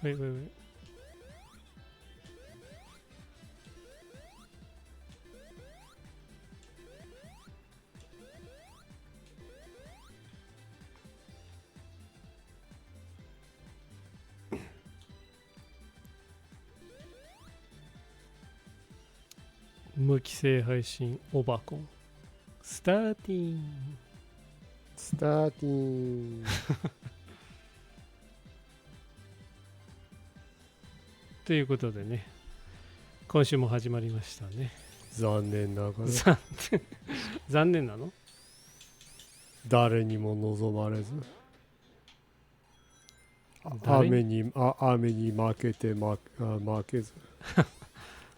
はいはいはい。無規制配信オバコンスターティンということでね、今週も始まりましたね。残念ながら残念なの？誰にも望まれず、雨に負けて負けず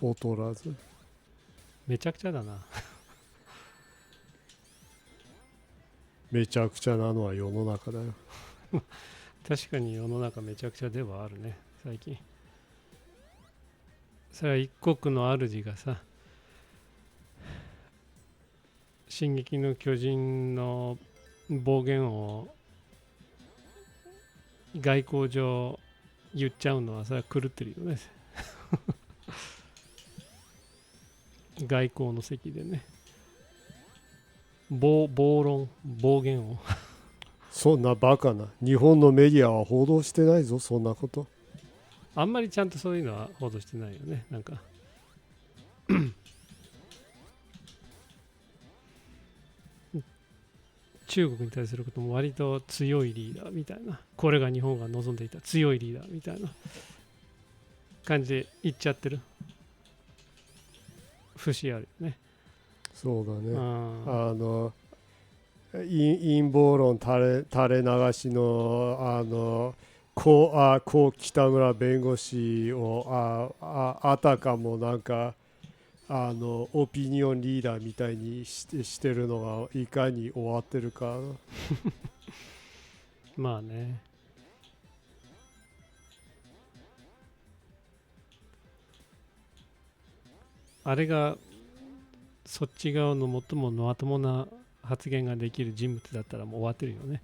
劣らず。めちゃくちゃだな。めちゃくちゃなのは世の中だよ。確かに世の中めちゃくちゃではあるね、最近。それは一国の主がさ、進撃の巨人の暴言を外交上言っちゃうのはそれは狂ってるよね。外交の席でね、暴言をそんなバカな日本のメディアは報道してないぞ、そんなこと。あんまりちゃんとそういうのは報道してないよね。なんか中国に対することも割と強いリーダーみたいな、これが日本が望んでいた強いリーダーみたいな感じで言っちゃってる節あるよね。そうだね。陰謀論垂れ流しのこう北村弁護士をあたかもなんかオピニオンリーダーみたいにしてるのがいかに終わってるか。まあね。あれがそっち側の最もまともな発言ができる人物だったらもう終わってるよね。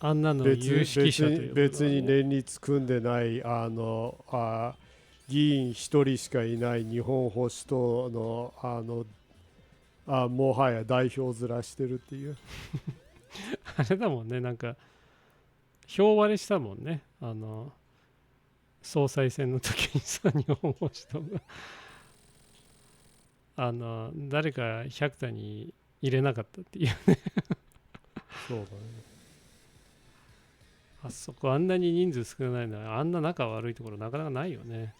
あんなの有識者という、別に連立組んでない議員一人しかいない日本保守党のもはや代表ずらしてるっていうあれだもんね、なんか票割れしたもんね、総裁選の時にさ、日本保守党が誰か100田に入れなかったっていうね。そうだね。あそこあんなに人数少ないのは、あんな仲悪いところなかなかないよね。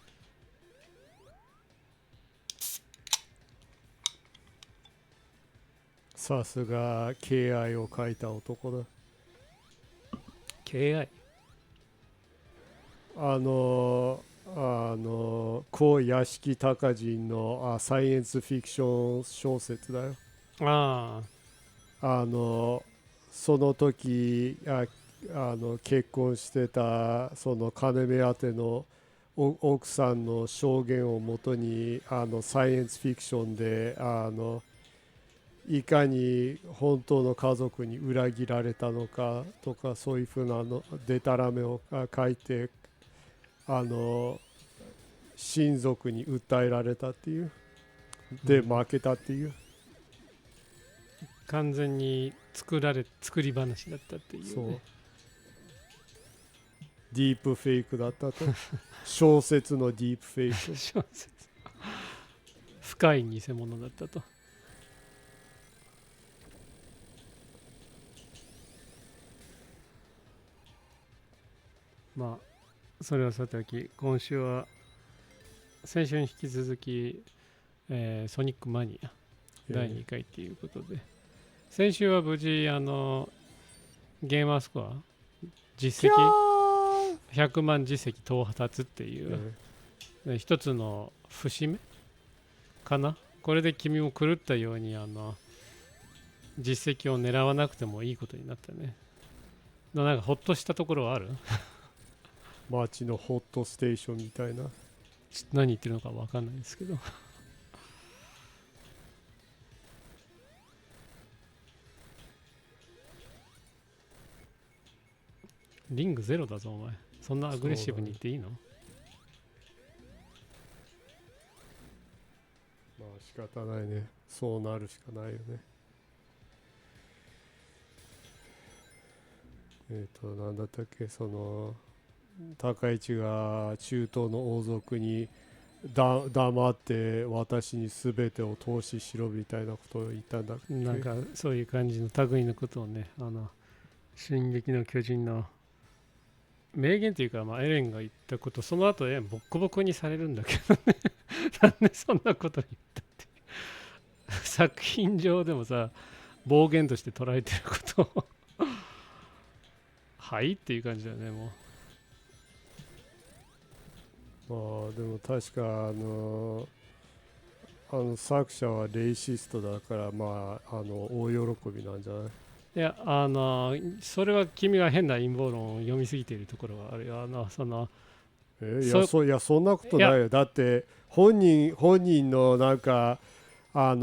さすが敬愛を書いた男だ。敬愛？高屋敷隆人のサイエンスフィクション小説だよ。その時結婚してたその金目当ての奥さんの証言をもとにサイエンスフィクションでいかに本当の家族に裏切られたのかとか、そういうふうなデタラメを書いて親族に訴えられたっていうで負けたっていう、完全に作り話だったっていう、ね、そうディープフェイクだったと。小説のディープフェイク小説深い偽物だったと。まあそれはさておき、今週は先週に引き続き、ソニックマニア第2回ということで、先週は無事ゲーマースコア実績100万実績到達っていう、一つの節目かな。これで君も狂ったように実績を狙わなくてもいいことになったね。なんかほっとしたところはある？街のホットステーションみたいな。何言ってるのか分かんないですけど。リングゼロだぞお前。そんなアグレッシブに言っていいの？まあ仕方ないね。そうなるしかないよね。なんだったっけ、その高市が中東の王族に黙って私に全てを投資しろみたいなことを言ったんだっけ。なんかそういう感じの類のことをね、進撃の巨人の名言というか、まあ、エレンが言ったこと、その後ボッコボコにされるんだけどね。なんでそんなこと言ったって。作品上でもさ、暴言として捉えてることをはいっていう感じだよね、もまあでも確か作者はレイシストだから、まあ大喜びなんじゃない？いや、それは君が変な陰謀論を読みすぎているところがあるよ。いやそんなことないよ。だって本人のなんか裏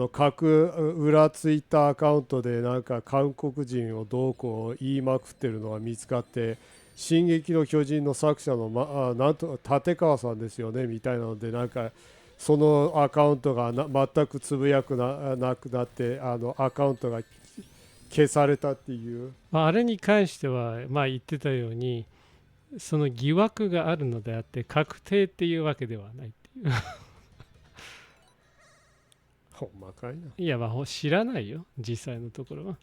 ツイッターアカウントでなんか韓国人をどうこう言いまくってるのが見つかって、進撃の巨人の作者の、なんと立川さんですよねみたいなので、なんかそのアカウントが全くつぶやくなくなって、アカウントが消されたっていう。あれに関しては、まあ、言ってたように、その疑惑があるのであって確定っていうわけではないっていう。ほんまかいな。いや、まあ知らないよ、実際のところは。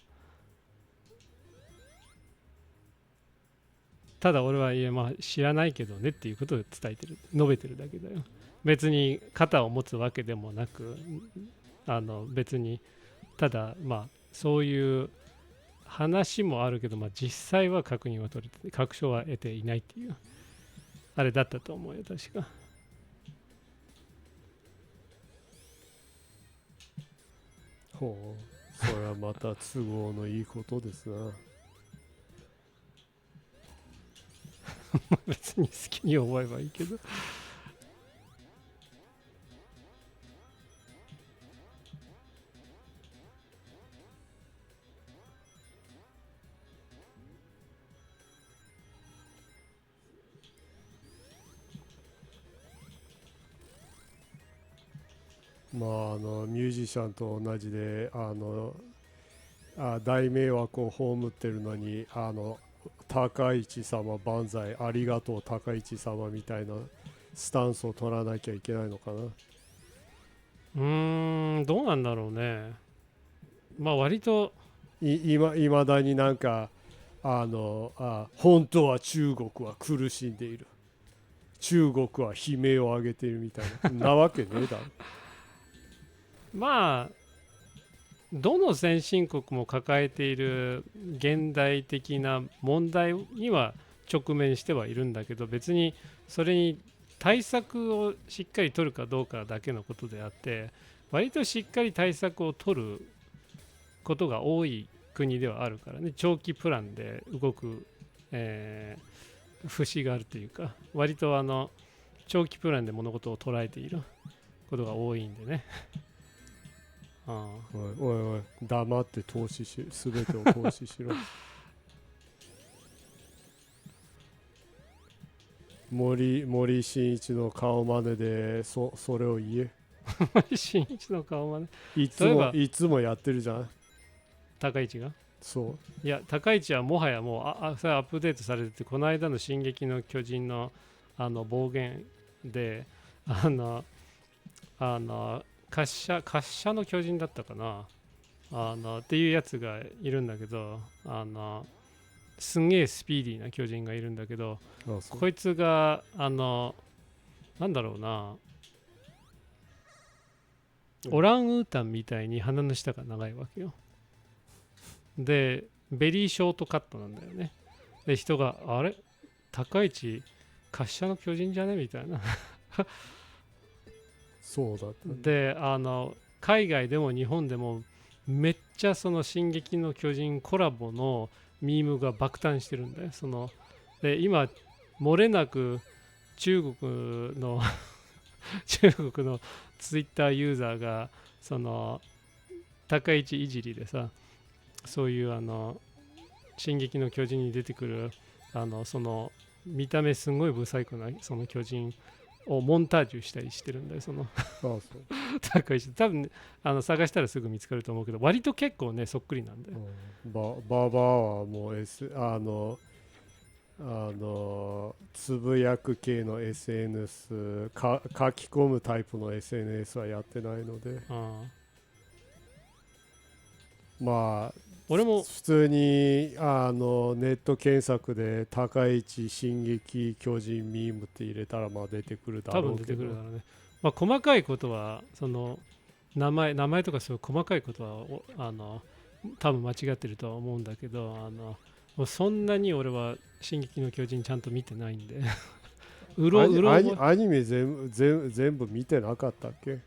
ただ俺は、いや、まあ知らないけどねっていうことを伝えてる、述べてるだけだよ。別に肩を持つわけでもなく、別に、ただまあそういう話もあるけど、まあ、実際は確認は取れて、確証は得ていないっていうあれだったと思うよ、確か。ほう、それはまた都合のいいことですな。別に好きに思えばいいけど。まあミュージシャンと同じで大迷惑を被ってるのに高市様万歳ありがとう高市様みたいなスタンスを取らなきゃいけないのかな。どうなんだろうね。まあ割といまだになんか本当は中国は苦しんでいる、中国は悲鳴を上げているみたいなわけねえだろ。まあどの先進国も抱えている現代的な問題には直面してはいるんだけど、別にそれに対策をしっかり取るかどうかだけのことであって、割としっかり対策を取ることが多い国ではあるからね。長期プランで動く、節があるというか、割と長期プランで物事を捉えていることが多いんでね。おい黙って投資し、全てを投資しろ。森進一の顔真似でそれを言え。森進一の顔真似いつもやってるじゃん、高市が。そう。いや、高市はもはやもうそれアップデートされてて、この間の進撃の巨人の暴言で滑車の巨人だったかな、っていうやつがいるんだけど、すんげえスピーディーな巨人がいるんだけど、こいつがなんだろうな、オランウータンみたいに鼻の下が長いわけよ。でベリーショートカットなんだよね。で人があれ高市滑車の巨人じゃねみたいな。そうだった。で海外でも日本でもめっちゃその進撃の巨人コラボのミームが爆誕してるんだよ。で今漏れなく中国の中国のツイッターユーザーがその高市いじりでさ、そういう進撃の巨人に出てくるその見た目すごいブサイクなその巨人をモンタージュしたりしてるんだよ、そのそう高いし、多分探したらすぐ見つかると思うけど、割と結構ねそっくりなんだよ。ババアはもう、つぶやく系の SNS 書き込むタイプの SNS はやってないので、まあ俺も普通にネット検索で高市進撃巨人ミームって入れたらまあ出てくるだろうけど、多分出てくるだろうね。まあ細かいことはその名前とかそういう細かいことは多分間違ってるとは思うんだけど、もうそんなに俺は進撃の巨人ちゃんと見てないんでアニメ全部見てなかったっけ？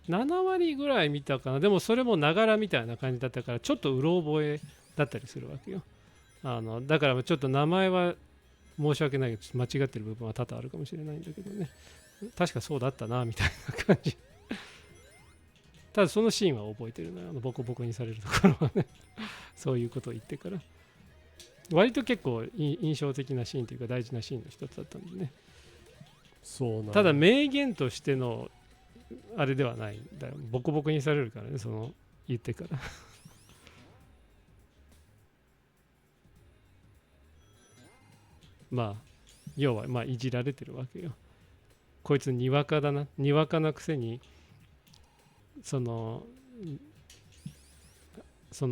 7割ぐらい見たかな。でもそれもながらみたいな感じだったからちょっとうろ覚えだったりするわけよ。だからちょっと名前は申し訳ないけど間違ってる部分は多々あるかもしれないんだけどね、確かそうだったなみたいな感じ。ただそのシーンは覚えてるのよ、ボコボコにされるところはねそういうことを言ってから割と結構印象的なシーンというか大事なシーンの一つだったんでね。そうなんだ。ただ名言としてのあれではないんだよ、ボコボコにされるからね、その言ってからまあ要はまあいじられてるわけよ。こいつにわかだな、にわかなくせにその言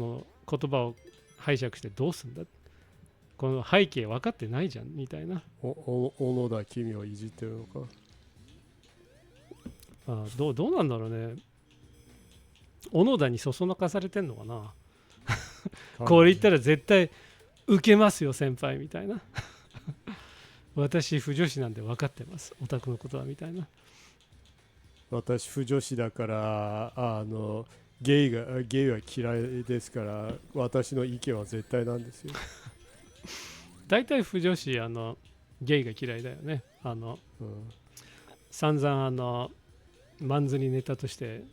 葉を拝借してどうすんだ、この背景分かってないじゃんみたいな。小野田君をいじってるのか。どうなんだろうね。小野田にそそのかされてんのかなこれ言ったら絶対受けますよ先輩みたいな私不女子なんで分かってますオタクのことはみたいな。私不女子だからゲイは嫌いですから私の意見は絶対なんですよ大体不女子ゲイが嫌いだよね。散々マンズリネタとして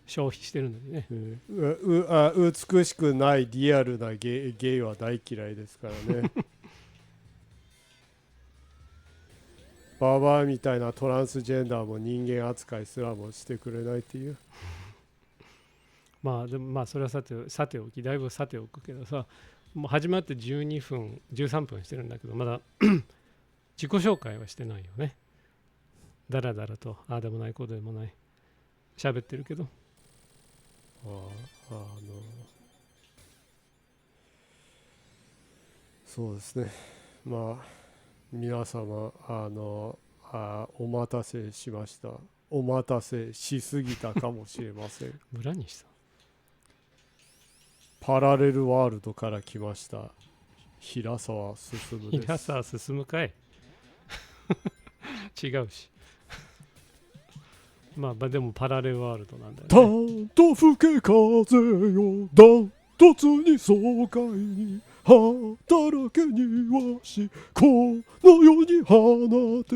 消費してるのにね、美しくないリアルなゲイは大嫌いですからねババアみたいなトランスジェンダーも人間扱いすらもしてくれないっていうまあでもまあそれはさておき、だいぶさておくけどさ、もう始まって12分13分してるんだけどまだ自己紹介はしてないよね。だらだらとああでもないこうでもない喋ってるけど、そうですね。まあ皆様お待たせしました。お待たせしすぎたかもしれません村西さん、パラレルワールドから来ました平沢進です。平沢進かい違うしまあでもパラレルワールドなんだよね。たんと吹け風よ断トツに爽快に働けにわしこの世に放て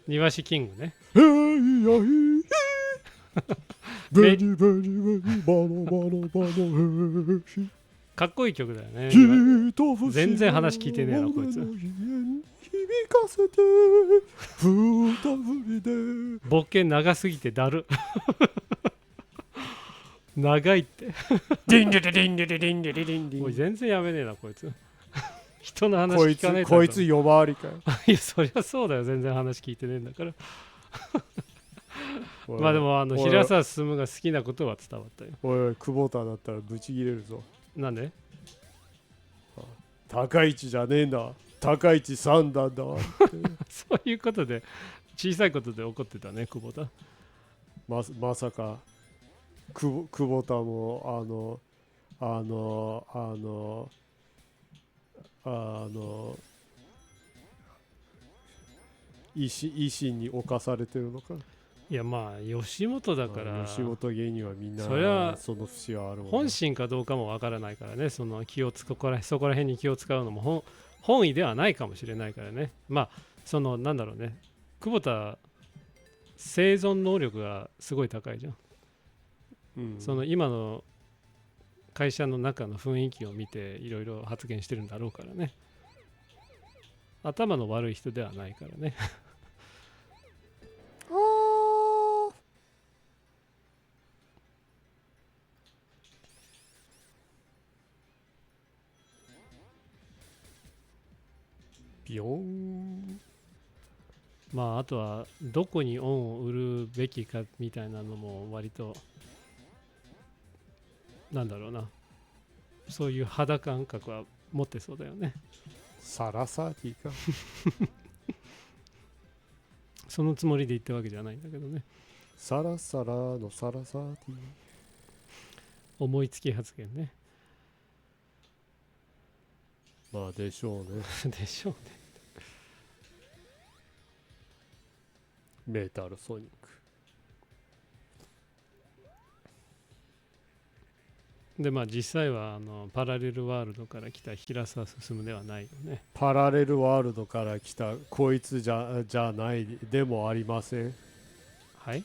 庭師キングね。ベリベリベリバノバノバノヘシかっこいい曲だよね。全然話聞いてねえなこいつ。響かせて二振りでボケ長すぎてだる長いってディンディディンディディンディディンディンおい全然やめねえなこいつ人の話聞かねえこいつ呼ばわりかよいやそりゃそうだよ、全然話聞いてねえんだからまあでも平沢進が好きなことは伝わったよ。おい久保田だったらブチギレるぞ。なんで高市じゃねえんだ高市さんだんだそういうことで小さいことで怒ってたね久保田。まさか久保田も維新に侵されてるのか。いやまあ吉本だから吉本芸人はみんなそれはその節はあるもんね。本心かどうかもわからないからね、そのそこら辺に気を使うのも本意ではないかもしれないからね。まあなんだろうね、久保田生存能力がすごい高いじゃん、その今の会社の中の雰囲気を見ていろいろ発言してるんだろうからね。頭の悪い人ではないからね。ビヨーン。まああとはどこに恩を売るべきかみたいなのも割となんだろうな、そういう肌感覚は持ってそうだよね。サラサーティか。そのつもりで言ったわけじゃないんだけどね。サラサラのサラサーティ。思いつき発言ね。まあでしょうね。でしょうね。メタルソニック。でまあ実際はパラレルワールドから来た平沢進ではないよね。パラレルワールドから来たこいつじゃないでもありません。はい。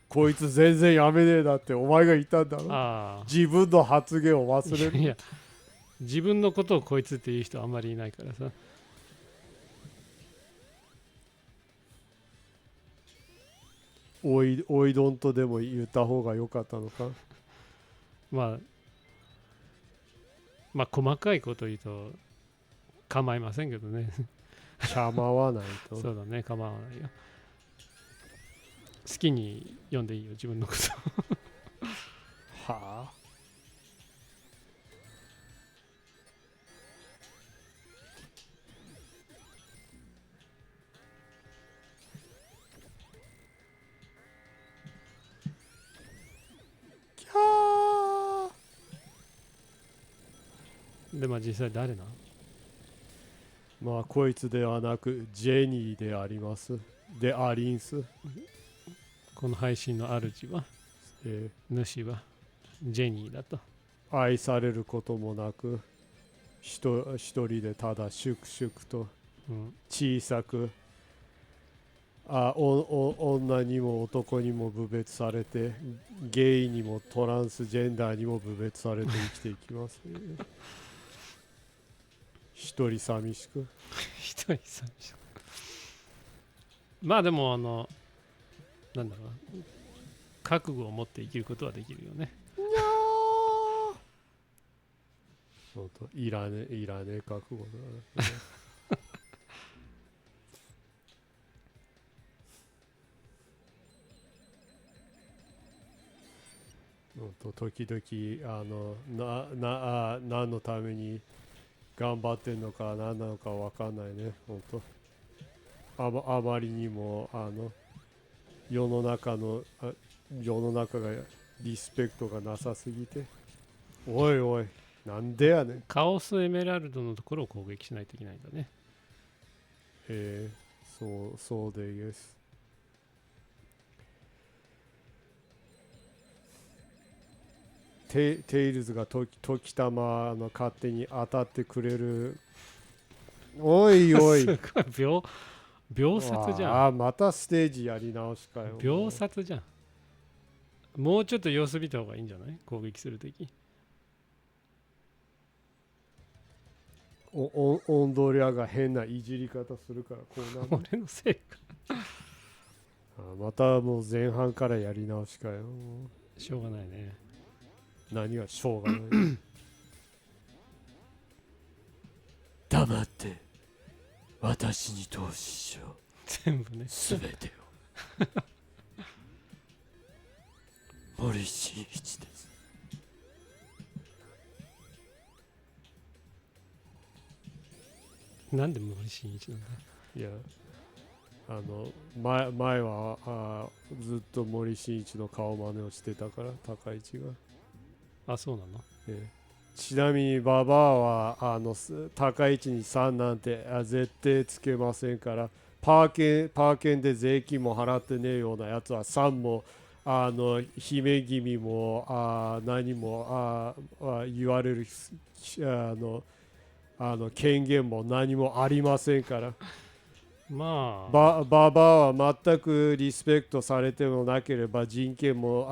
こいつ全然やめねえだってお前が言ったんだろ。ああ。自分の発言を忘れる。いや自分のことをこいつっていう人あんまりいないからさ。おいどんとでも言った方が良かったのか。まあ細かいこと言うと構いませんけどね。構わないと。そうだね、構わないよ。好きに読んでいいよ自分のこと。はあ。でまあ実際誰なの？まあこいつではなくジェニーであります。でありんす。この配信の主は、主はジェニーだと。愛されることもなく一人でただ粛々と小さく、女にも男にも分別されてゲイにもトランスジェンダーにも分別されて生きていきます、ね。一人寂しく。一人寂しく。まあでもなんだろうな、覚悟を持って生きることはできるよね。本当いらねえ覚悟だ、ね。時々何のために頑張ってんのか何なのか分かんないね。本当あまりにも世の中がリスペクトがなさすぎて、おいおいなんでやねん。カオスエメラルドのところを攻撃しないといけないんだね。そうでイエス。テイルズが時たま勝手に当たってくれる。おいおい。すごい秒殺じゃん。またステージやり直しかよ。秒殺じゃん。もうちょっと様子見た方がいいんじゃない？攻撃するとき。オンドリアが変ないじり方するからこうなる。俺のせいか。またもう前半からやり直しかよ。しょうがないね。何がしょうがない。黙って私に投資しろ。全部ね。すべてを。森進一です。なんで森進一なんだ？いや前はずっと森進一の顔真似をしてたから高市が。あ、そうなの？ちなみにババアは高市に3なんて絶対つけませんから、パーケンで税金も払ってねえようなやつは3も姫君も何も言われる権限も何もありませんから。まあババアは全くリスペクトされてもなければ人権も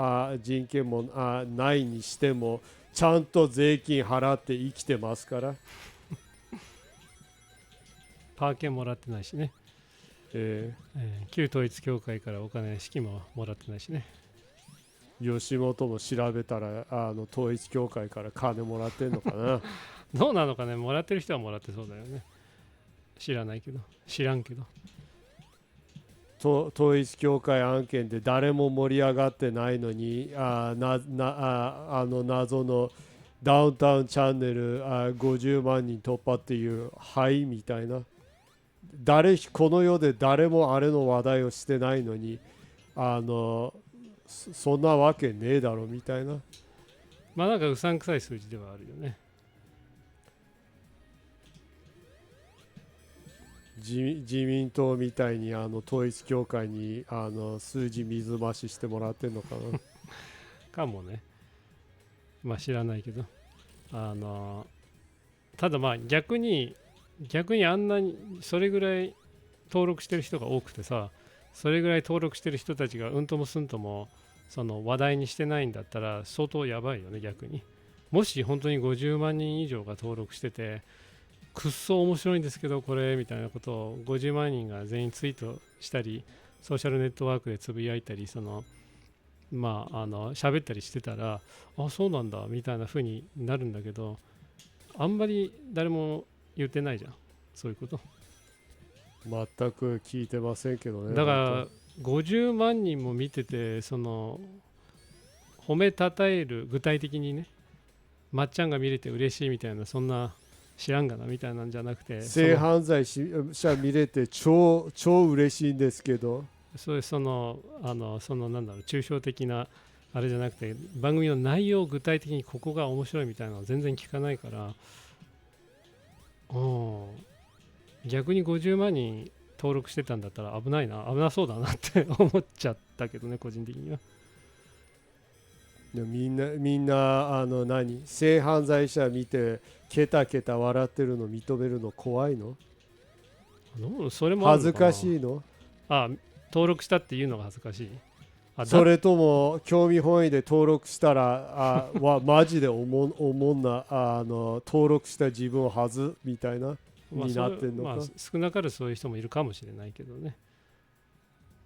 ないにしてもちゃんと税金払って生きてますから。パー券もらってないしね、旧統一教会からお金資金ももらってないしね。吉本も調べたら統一教会から金もらってんのかな。どうなのかね、もらってる人はもらってそうだよね。知らんけど。統一教会案件で誰も盛り上がってないのに謎のダウンタウンチャンネル50万人突破っていうはいみたいな、この世で誰もあれの話題をしてないのにそんなわけねえだろみたいな。まあなんかうさんくさい数字ではあるよね。自民党みたいに統一教会に数字水増ししてもらってんのかな。かもね。まあ知らないけど。ただまあ逆にあんなにそれぐらい登録してる人が多くてさ、それぐらい登録してる人たちがうんともすんともその話題にしてないんだったら相当やばいよね。逆にもし本当に50万人以上が登録しててくっそ面白いんですけどこれみたいなことを50万人が全員ツイートしたりソーシャルネットワークでつぶやいたり喋ったりしてたら、あ、そうなんだみたいな風になるんだけど、あんまり誰も言ってないじゃん、そういうこと。全く聞いてませんけどね。だから50万人も見てて、その褒めたたえる、具体的にね、まっちゃんが見れて嬉しいみたいな、そんな知らんがなみたいなんじゃなくて、性犯罪者見れて超嬉しいんですけど、そういうなんだろう、抽象的なあれじゃなくて、番組の内容を具体的にここが面白いみたいなのは全然聞かないから、逆に50万人登録してたんだったら危ないな、危なそうだなって思っちゃったけどね、個人的には。でもみんな性犯罪者見てケタケタ笑ってるの認めるの怖いの？それもあるのかな。恥ずかしいの？登録したっていうのが恥ずかしい。それとも興味本位で登録したらマジでおもんな登録した自分を恥ずみたいなになってんのか。少なからずそういう人もいるかもしれないけどね。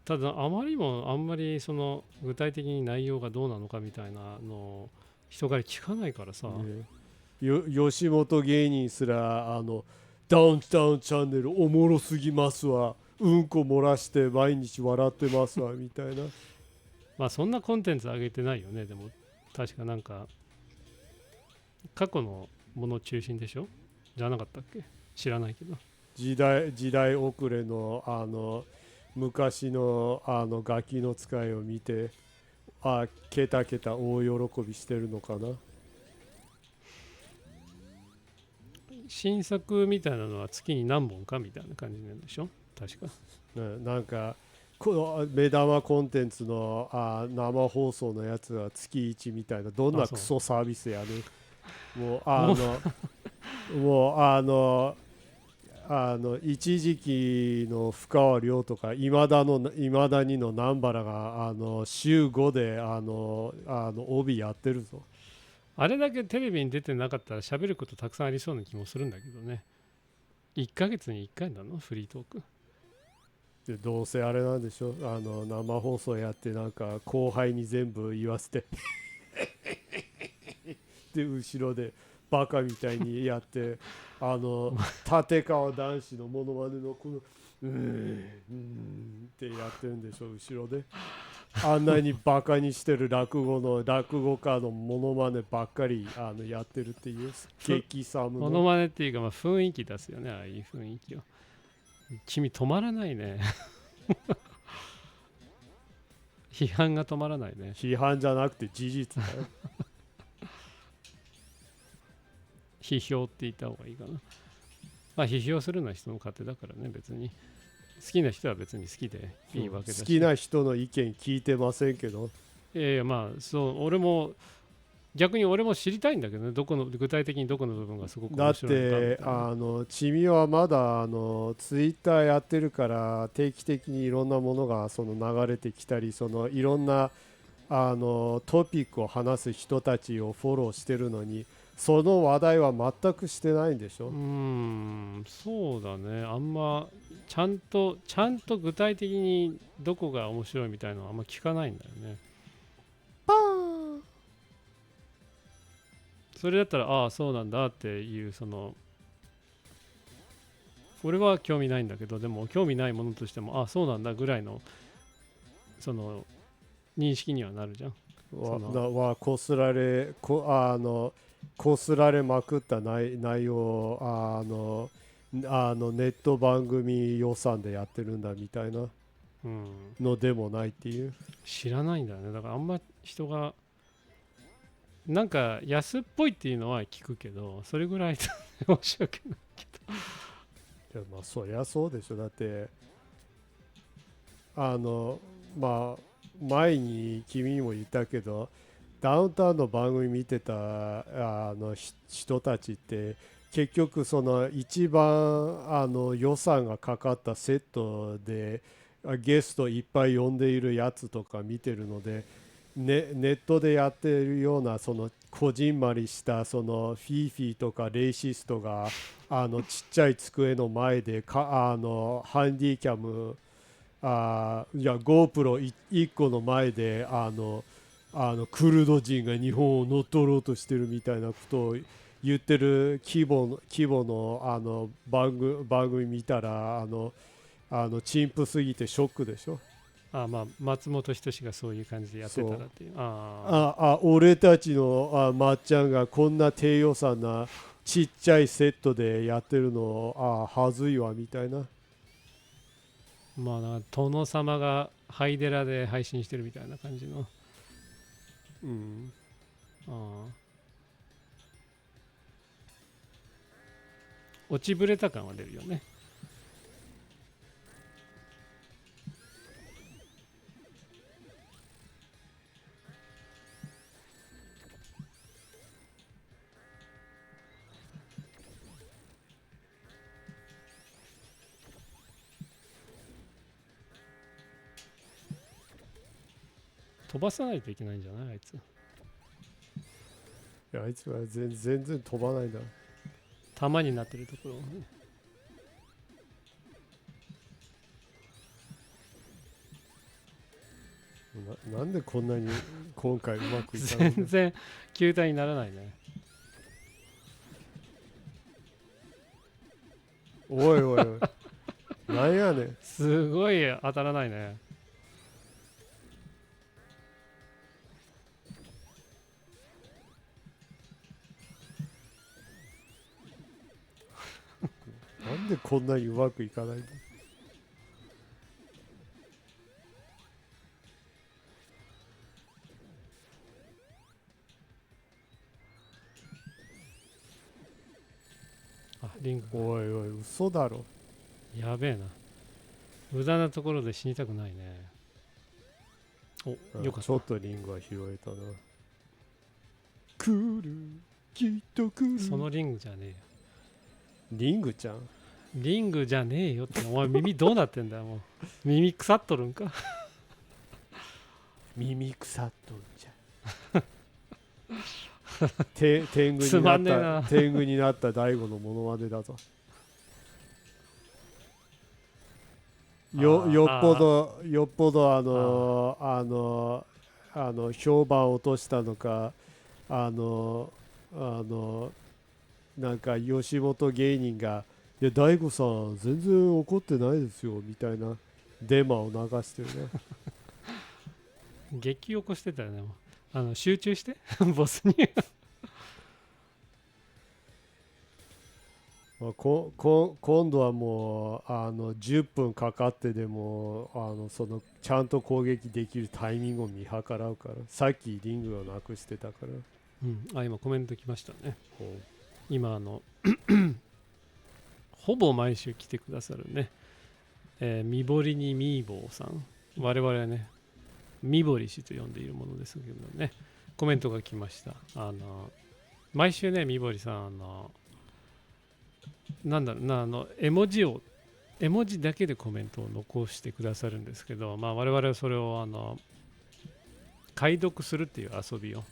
ただあんまりその具体的に内容がどうなのかみたいなのを人から聞かないからさ、吉本芸人すらダウンタウンチャンネルおもろすぎますわ、うんこ漏らして毎日笑ってますわみたいな。まあそんなコンテンツ上げてないよね。でも確かなんか過去のもの中心でしょ、じゃなかったっけ、知らないけど。時代遅れの昔のガキの使いを見てケタケタ大喜びしてるのかな。新作みたいなのは月に何本かみたいな感じなんでしょ確か。なんかこの目玉コンテンツの生放送のやつは月1みたいな、どんなクソサービスやね。もう一時期の深川亮とか今田にの南原が週5で帯やってるぞ。あれだけテレビに出てなかったら喋ることたくさんありそうな気もするんだけどね。1ヶ月に1回なのフリートークで、どうせあれなんでしょ、生放送やってなんか後輩に全部言わせてで後ろでバカみたいにやって立川男子のモノマネのこのってやってるんでしょ後ろで。あんなにバカにしてる落語家のモノマネばっかりやってるっていう激寒のモノマネっていうか、雰囲気出すよね、ああいう雰囲気を。君止まらないね批判が止まらないね。批判じゃなくて事実だよ批評って言った方がいいかな。批評するのは人の勝手だからね。別に好きな人は別に好きでいいわけだし、好きな人の意見聞いてませんけど。そう俺も逆に俺も知りたいんだけどね、具体的にどこの部分がすごくだっ面白いのかみてたいな。チミはまだツイッターやってるから定期的にいろんなものがその流れてきたり、そのいろんなトピックを話す人たちをフォローしてるのに、その話題は全くしてないんでしょ。そうだね。あんまちゃんと具体的にどこが面白いみたいなのはあんま聞かないんだよね。パーン。それだったらああそうなんだっていう、その俺は興味ないんだけど、でも興味ないものとしてもああそうなんだぐらいのその認識にはなるじゃん。こすられこすられまくった内容をネット番組予算でやってるんだみたいなのでもないっていう、知らないんだよね。だからあんま人がなんか安っぽいっていうのは聞くけど、それぐらい申し訳ないけいやまあそりゃそうでしょ。だってまあ前に君にも言ったけど、ダウンタウンの番組見てた人たちって結局その一番予算がかかったセットでゲストいっぱい呼んでいるやつとか見てるので、ネットでやっているようなそのこじんまりしたそのフィーフィーとかレイシストがちっちゃい机の前でハンディキャムいや GoPro1 個の前でクルド人が日本を乗っ取ろうとしてるみたいなことを言ってる規模の番組見たら陳腐すぎてショックでしょ。まあ松本人志がそういう感じでやってたらっていう。俺たちのまっちゃんがこんな低予算なちっちゃいセットでやってるのはずいわみたいな。まあ殿様がハイデラで配信してるみたいな感じの。落ちぶれた感は出るよね。飛ばさないといけないんじゃないあいつ。いやあいつは全然飛ばないんだ。玉になってるところをね。なんでこんなに今回うまくいかないんだ。全然球体にならないね。おいおいおいなんやねん。すごい当たらないね。なんでこんなにうまくいかないんだ。リング。おいおい嘘だろ。やべえな。無駄なところで死にたくないね。よかった。ちょっとリングは拾えたな。来るきっと来る。そのリングじゃねえよ。リングちゃん。リングじゃねえよって。お前耳どうなってんだよもう。耳腐っとるんか。耳腐っとんじゃ天狗になった大悟のモノマネだぞ。よっぽど評判を落としたのかなんか吉本芸人がいや大悟さん全然怒ってないですよみたいなデマを流してるね。激起こしてたよね。集中してボスにまあ、今度はもう10分かかってでもそのちゃんと攻撃できるタイミングを見計らうから。さっきリングをなくしてたから、今コメント来ましたね。今ほぼ毎週来てくださるね、みぼりにみーぼうさん、我々はねみぼり氏と呼んでいるものですけどね、コメントが来ました。毎週ね、みぼりさん、なんだろうな、絵文字だけでコメントを残してくださるんですけど、まあ、我々はそれを解読するっていう遊びを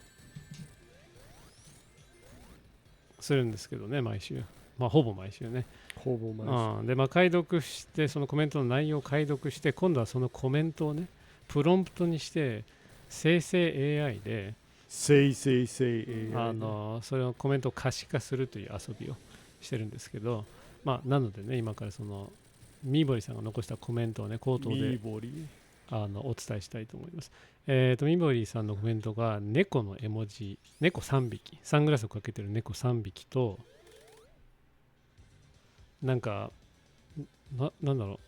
するんですけどね、毎週。まあ、ほぼ毎週ね。ほぼ毎週。で、まあ、解読して、そのコメントの内容を解読して、今度はそのコメントをね、プロンプトにして、生成 AI で、AI それをコメントを可視化するという遊びをしてるんですけど、まあ、なのでね、今からその、みぼりさんが残したコメントをね、口頭でお伝えしたいと思います。みぼりさんのコメントが、猫の絵文字、猫3匹、サングラスをかけてる猫3匹と、なんか、なんだろ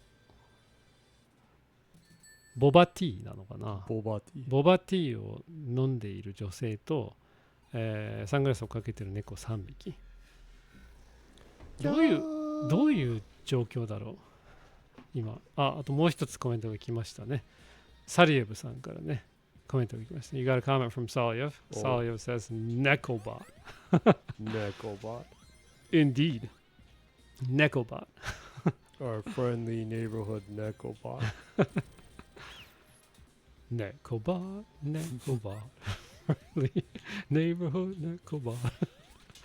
う、ボバティーなのかな。ボバティーを飲んでいる女性と、サングラスをかけてる猫3匹。どういう状況だろう今。あともう一つコメントが来ましたね。サリエブさんからね、コメントが来ました。You got a comment from Saliev. Saliev says, Necobot. Necobot. Indeed. Necobot. Our friendly neighborhood Necobot. Necobot. Friendly neighborhood Necobot.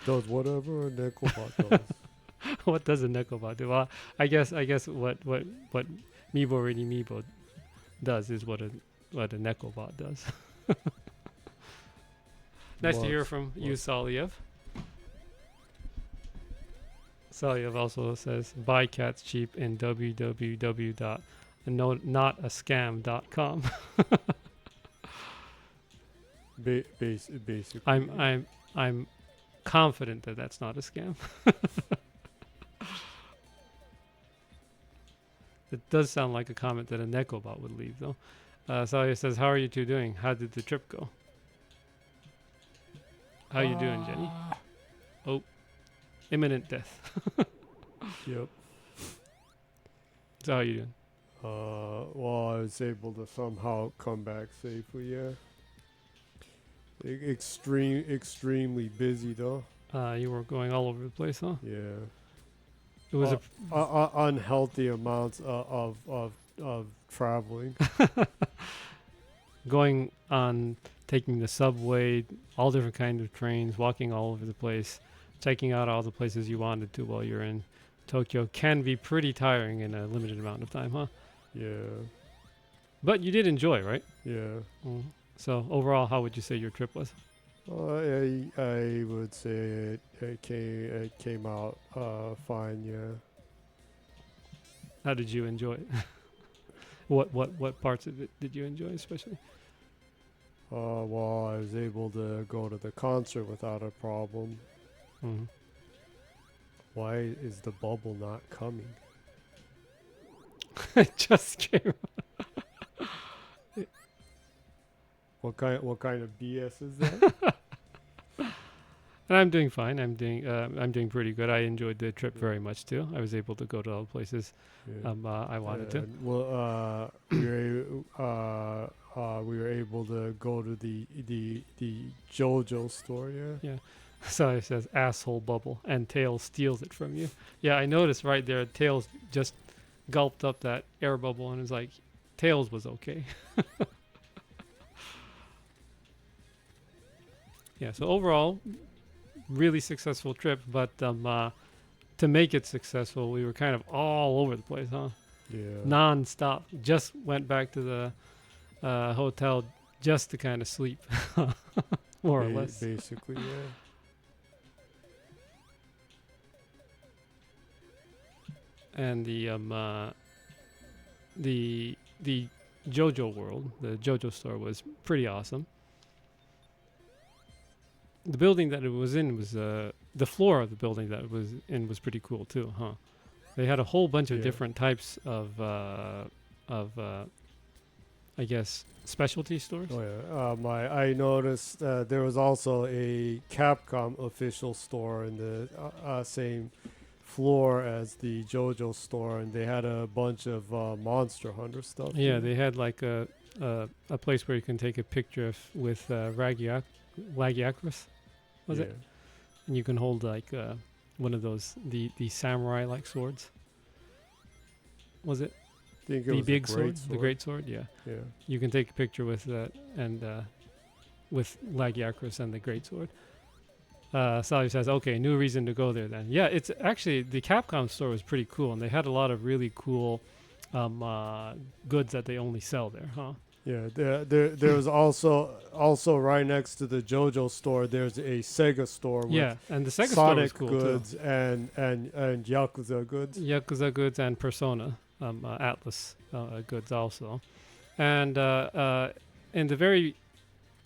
Does whatever a Necobot does. What does a Necobot do? Well, I guess what Meebo Ready Meebo does is what a Necobot does. Nice to hear from you, Saliev. Saliev also says buy cats cheap in www.notascam.com. Basically, I'm confident that that's not a scam. It does sound like a comment that a Necobot would leave, though. Saliev says, "How are you two doing? How did the trip go? How you doing, Jenny? Oh, imminent death." Yep. So how you doing? Well, I was able to somehow come back safely. Yeah. Extremely busy though. You were going all over the place, huh? Yeah. It was unhealthy amounts of traveling. Going on, taking the subway, all different kinds of trains, walking all over the place, checking out all the places you wanted to while you're in Tokyo can be pretty tiring in a limited amount of time, huh? Yeah. But you did enjoy, right? Yeah. So overall, how would you say your trip was? I would say it came out fine. Yeah. How did you enjoy it? What parts of it did you enjoy especially? Well, I was able to go to the concert without a problem. Mm-hmm. Why is the bubble not coming? It just came. What kind of BS is that? And I'm doing fine. I'm doing pretty good. I enjoyed the trip very much too. I was able to go to all the places I wanted to. Well, we were able to go to the JoJo store. Yeah. So it says asshole bubble and Tails steals it from you. Yeah, I noticed right there. Tails just gulped up that air bubble and was like, Tails was okay. Yeah. So overall, really successful trip. But to make it successful, we were kind of all over the place, huh? Yeah. Non-stop. Just went back to the hotel just to kind of sleep, more or less. Basically, yeah. And the JoJo world, the JoJo store was pretty awesome. The building that it was in was the floor of the building that it was in was pretty cool too, huh? They had a whole bunch of different types of I guess specialty stores. Oh yeah. I noticed there was also a Capcom official store in the same floor as the JoJo store, and they had a bunch of Monster Hunter stuff. Yeah, they had like a place where you can take a picture with Lagiacrus, was it? And you can hold like one of those the samurai like swords. Was it? I think it The was big the sword, the great sword, yeah. Yeah. You can take a picture with that and with Lagiacrus and the great sword. Sally says, okay, new reason to go there then. Yeah, it's actually, the Capcom store was pretty cool, and they had a lot of really cool goods that they only sell there, huh? Yeah, there was also right next to the JoJo store. There's a Sega store with Yeah, and the Sega store was Sonic cool goods too. and Yakuza goods. Yakuza goods and Persona, Atlas goods also. And in the very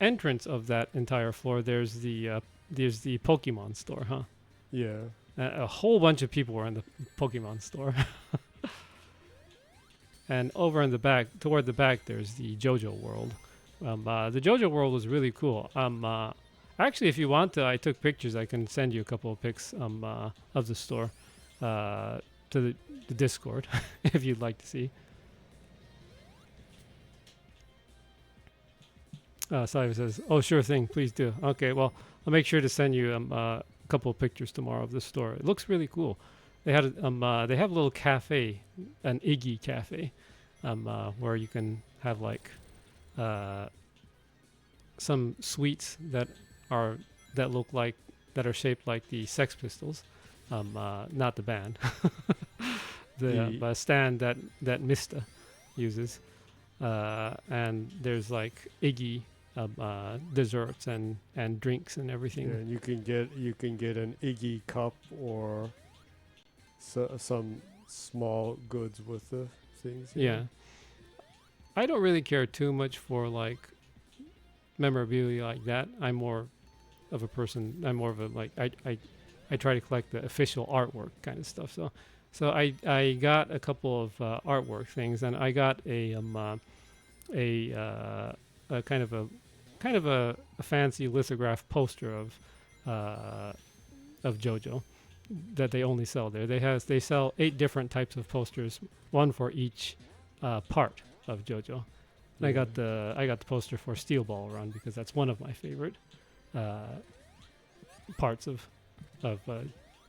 entrance of that entire floor, there's the Pokemon store, huh? Yeah. A whole bunch of people were in the Pokemon store. And over in the back, toward the back, there's the JoJo World. The JoJo World was really cool. Actually, if you want to, I took pictures. I can send you a couple of pics of the store to the Discord if you'd like to see. Sally says, "Oh, sure thing, please do." Okay, well, I'll make sure to send you a couple of pictures tomorrow of the store. It looks really cool. They had they have a little cafe, an Iggy cafe, where you can have like some sweets that are shaped like the Sex Pistols, not the band, the stand that Mista uses, and there's like Iggy desserts and drinks and everything. Yeah, and you can get an Iggy cup or some small goods with the things. Yeah. I don't really care too much for like memorabilia like that. I'm more of a like I try to collect the official artwork kind of stuff. So I got a couple of artwork things, and I got a kind of a fancy lithograph poster of JoJo that they only sell there. They sell 8 different types of posters, one for each part of JoJo. And I got the poster for Steel Ball Run because that's one of my favorite parts of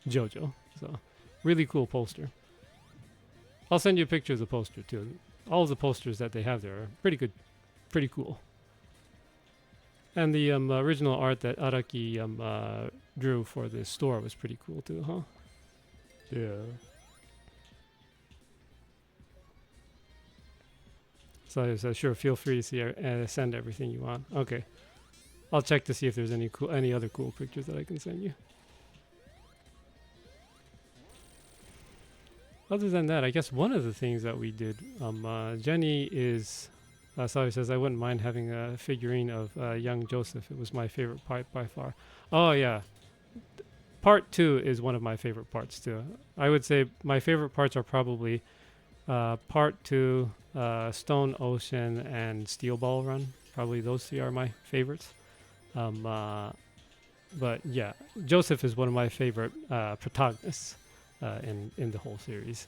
JoJo. So really cool poster. I'll send you a picture of the poster too. All of the posters that they have there are pretty good, pretty cool. And the original art that Araki drew for the store was pretty cool too, huh? Yeah. So I said, sure, feel free to send everything you want. Okay. I'll check to see if there's any other cool pictures that I can send you. Other than that, I guess one of the things that we did, Jenny is... Sally says, I wouldn't mind having a figurine of young Joseph. It was my favorite part by far. Oh, yeah. Part 2 is one of my favorite parts, too. I would say my favorite parts are probably Part 2, Stone Ocean, and Steel Ball Run. Probably those 3 are my favorites. But, yeah, Joseph is one of my favorite protagonists in the whole series.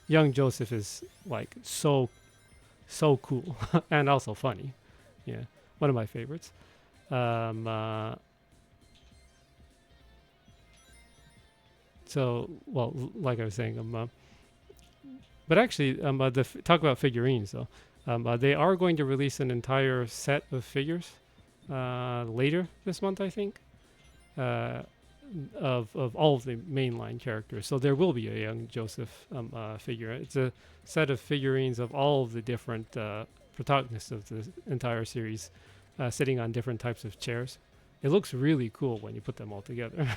Young Joseph is, like, so cool and also funny. Yeah, one of my favorites. So, well, like I was saying, but actually, talk about figurines though. They are going to release an entire set of figures later this month, I think, of all of the mainline characters. So there will be a young Joseph figure. It's a set of figurines of all of the different protagonists of the entire series sitting on different types of chairs. It looks really cool when you put them all together.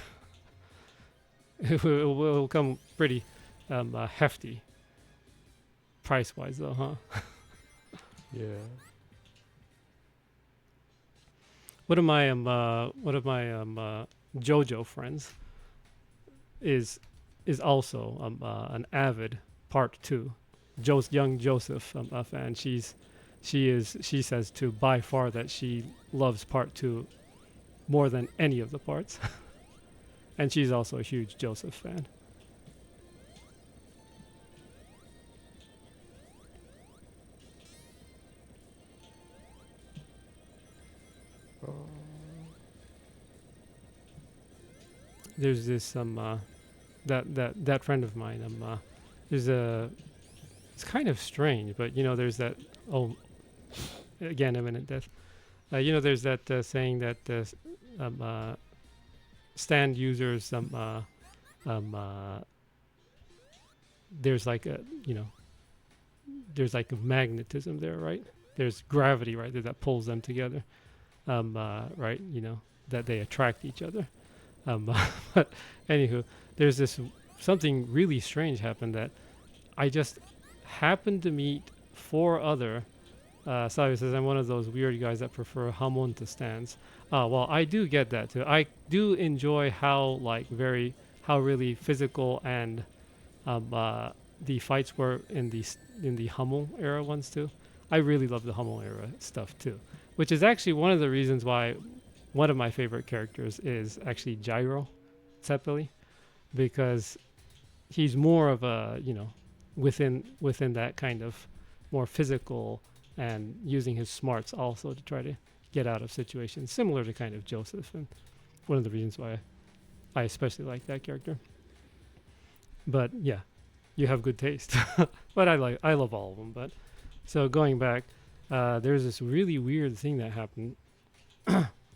It will come pretty hefty price-wise though, huh? Yeah. One of my JoJo friends is also an avid Part 2 young Joseph fan. She says to by far that she loves Part 2 more than any of the parts. And she's also a huge Joseph fan. there's this that friend of mine. There's a it's kind of strange, but there's that again imminent death. There's that saying that stand users there's like a there's like a magnetism there, right? There's gravity right there that pulls them together, right? That they attract each other. But anywho, there's something really strange happened that I just happened to meet 4 other. Savi says I'm one of those weird guys that prefer hamon to stands. Well, I do get that too. I do enjoy how really physical and the fights were in the Hummel era ones too. I really love the Hummel era stuff too, which is actually one of the reasons why one of my favorite characters is actually Gyro Zeppeli, because he's more of a within that kind of more physical and using his smarts also to try to get out of situations, similar to kind of Joseph, and one of the reasons why I especially like that character. But yeah, you have good taste. But I love all of them. But so going back, there's this really weird thing that happened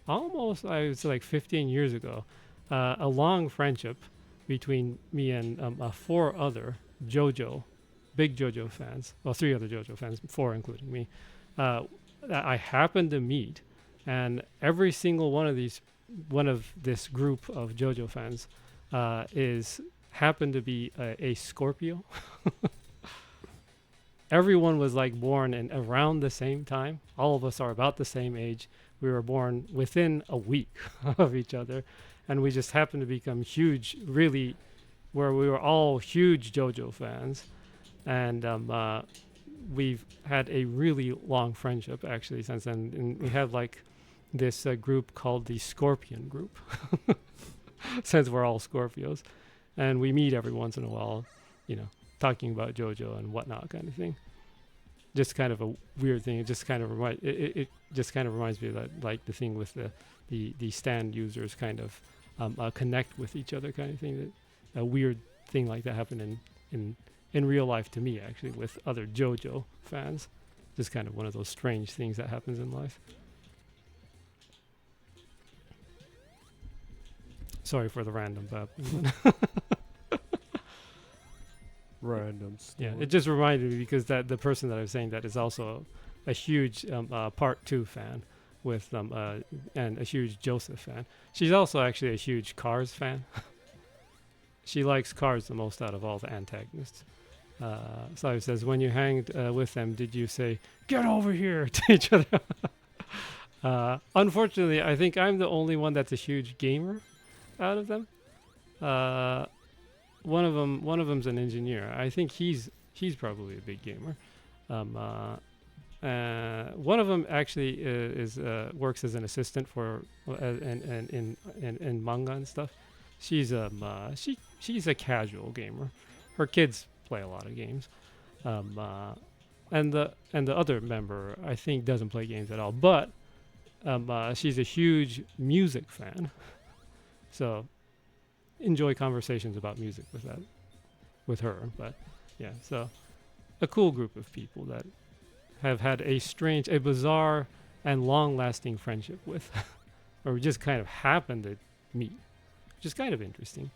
almost, I was like 15 years ago. A long friendship between me and 4 other big JoJo fans. Well, 3 other JoJo fans, 4 including me. That I happened to meet, and every single one of this group of JoJo fans happened to be a Scorpio. Everyone was like born in around the same time. All of us are about the same age. We were born within a week of each other, and we just happened to become huge, really, where we were all huge JoJo fans. And we've had a really long friendship actually since then. And we have like this group called the Scorpion Group, since we're all Scorpios. And we meet every once in a while, talking about JoJo and whatnot kind of thing. Just kind of a weird thing. It just kind of reminds me of that, like the thing with the stand users kind of connect with each other kind of thing. That a weird thing like that happened in real life to me, actually, with other JoJo fans. Just kind of one of those strange things that happens in life. Sorry for the random babbling. Random story. Yeah, it just reminded me because the person that I was saying that is also a huge Part 2 fan with and a huge Joseph fan. She's also actually a huge Cars fan. She likes Cars the most out of all the antagonists. So he says, when you hanged with them, did you say, "Get over here" to each other? Unfortunately, I think I'm the only one that's a huge gamer out of them. One of them's an engineer. I think he's probably a big gamer. One of them actually is works as an assistant for in manga and stuff. She's a casual gamer. Her kids play a lot of games, and the other member I think doesn't play games at all. But she's a huge music fan, so enjoy conversations about music with her. But yeah, so a cool group of people that have had a bizarre and long-lasting friendship with, or we just kind of happened to meet, which is kind of interesting.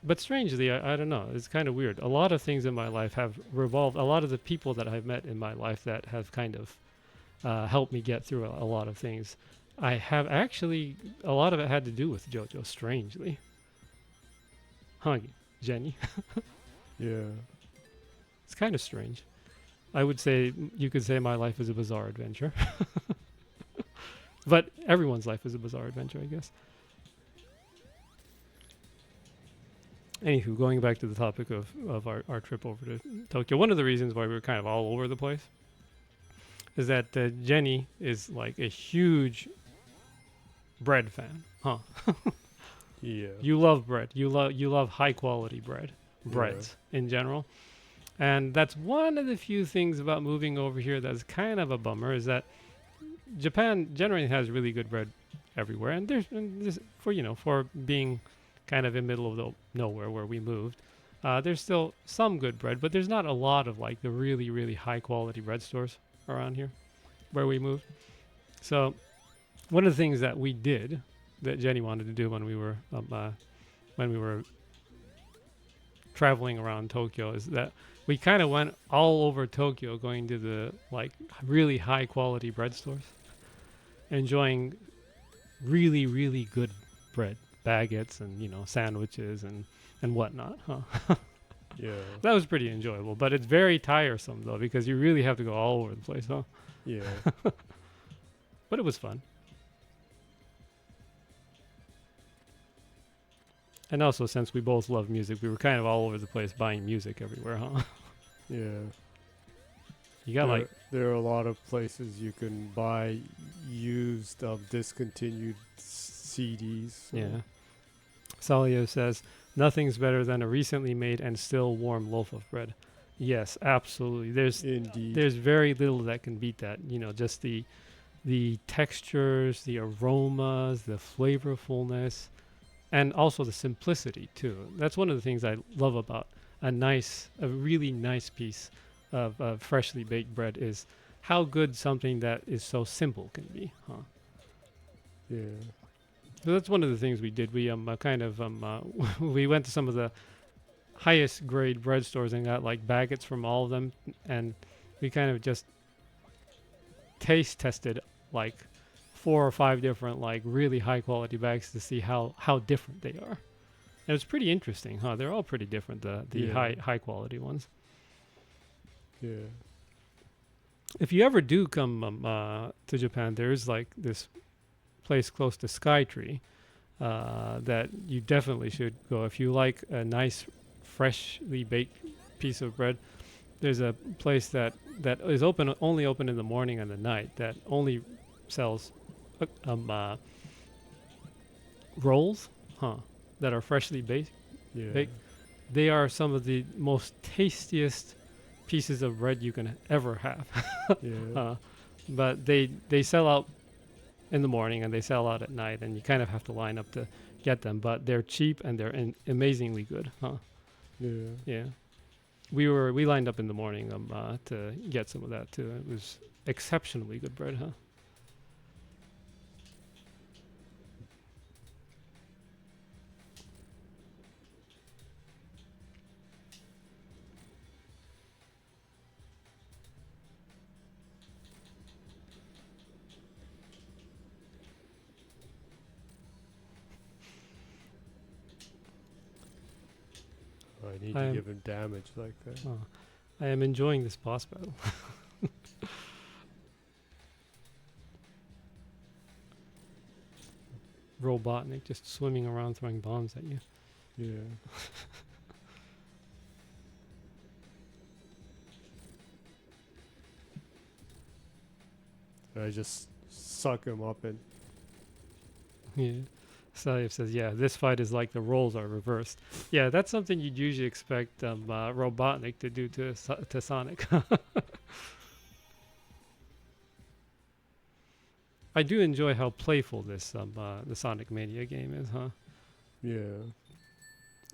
But strangely, I don't know, it's kind of weird. A lot of things in my life have revolved, a lot of the people that I've met in my life that have kind of helped me get through a lot of things. I have actually, a lot of it had to do with JoJo, strangely. Huh, Jenny? Yeah. It's kind of strange. I would say, you could say my life is a bizarre adventure. But everyone's life is a bizarre adventure, I guess. Anywho, going back to the topic of our trip over to Tokyo, one of the reasons why we were kind of all over the place is that Jenny is like a huge bread fan, huh? Yeah. You love bread. You love high quality breads in general. And that's one of the few things about moving over here that's kind of a bummer, is that Japan generally has really good bread everywhere, and for being kind of in the middle of the nowhere where we moved, there's still some good bread, but there's not a lot of like the really, really high quality bread stores around here where we moved. So one of the things that we did that Jenny wanted to do when we were traveling around Tokyo is that we kind of went all over Tokyo, going to the like really high quality bread stores, enjoying really, really good bread, baguettes and sandwiches and whatnot, huh? Yeah. That was pretty enjoyable, but it's very tiresome though because you really have to go all over the place, huh? Yeah. But it was fun. And also, since we both love music, we were kind of all over the place buying music everywhere, huh? Yeah. You got there are a lot of places you can buy used discontinued CDs. So. Yeah. Salio says, nothing's better than a recently made and still warm loaf of bread. Yes, absolutely. There's very little that can beat that. Just the textures, the aromas, the flavorfulness, and also the simplicity too. That's one of the things I love about a really nice piece of freshly baked bread is how good something that is so simple can be, huh? Yeah. So that's one of the things we did. We we went to some of the highest grade bread stores and got like baguettes from all of them, and we kind of just taste tested like 4 or 5 different like really high quality bags to see how different they are. And it's pretty interesting, huh? They're all pretty different, the high quality ones. Yeah. If you ever do come to Japan, there's like this place close to Skytree that you definitely should go. If you like a nice freshly baked piece of bread, there's a place that is only open in the morning and the night that only sells rolls, that are freshly baked. Yeah. They are some of the most tastiest pieces of bread you can ever have. Yeah. But they sell out in the morning and they sell out at night, and you kind of have to line up to get them. But they're cheap and they're amazingly good, huh? Yeah. Yeah. We lined up in the morning to get some of that too. It was exceptionally good bread, huh? I need to give him damage like that. I am enjoying this boss battle. Robotnik just swimming around throwing bombs at you. Yeah. I just suck him up and... Yeah. Salif says, yeah, this fight is like the roles are reversed. Yeah, that's something you'd usually expect Robotnik to do to Sonic. I do enjoy how playful this the Sonic Mania game is, huh? Yeah.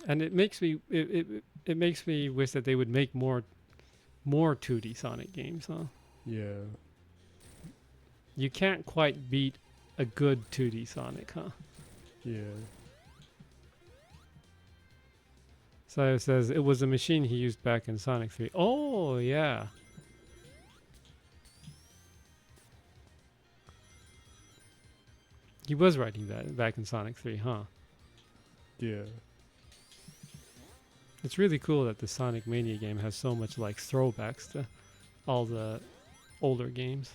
And it makes me it makes me wish that they would make more 2D Sonic games, huh? Yeah. You can't quite beat a good 2D Sonic, huh? Yeah. So it says it was a machine he used back in Sonic 3. Oh, yeah. He was writing that back in Sonic 3, huh? Yeah. It's really cool that the Sonic Mania game has so much like throwbacks to all the older games.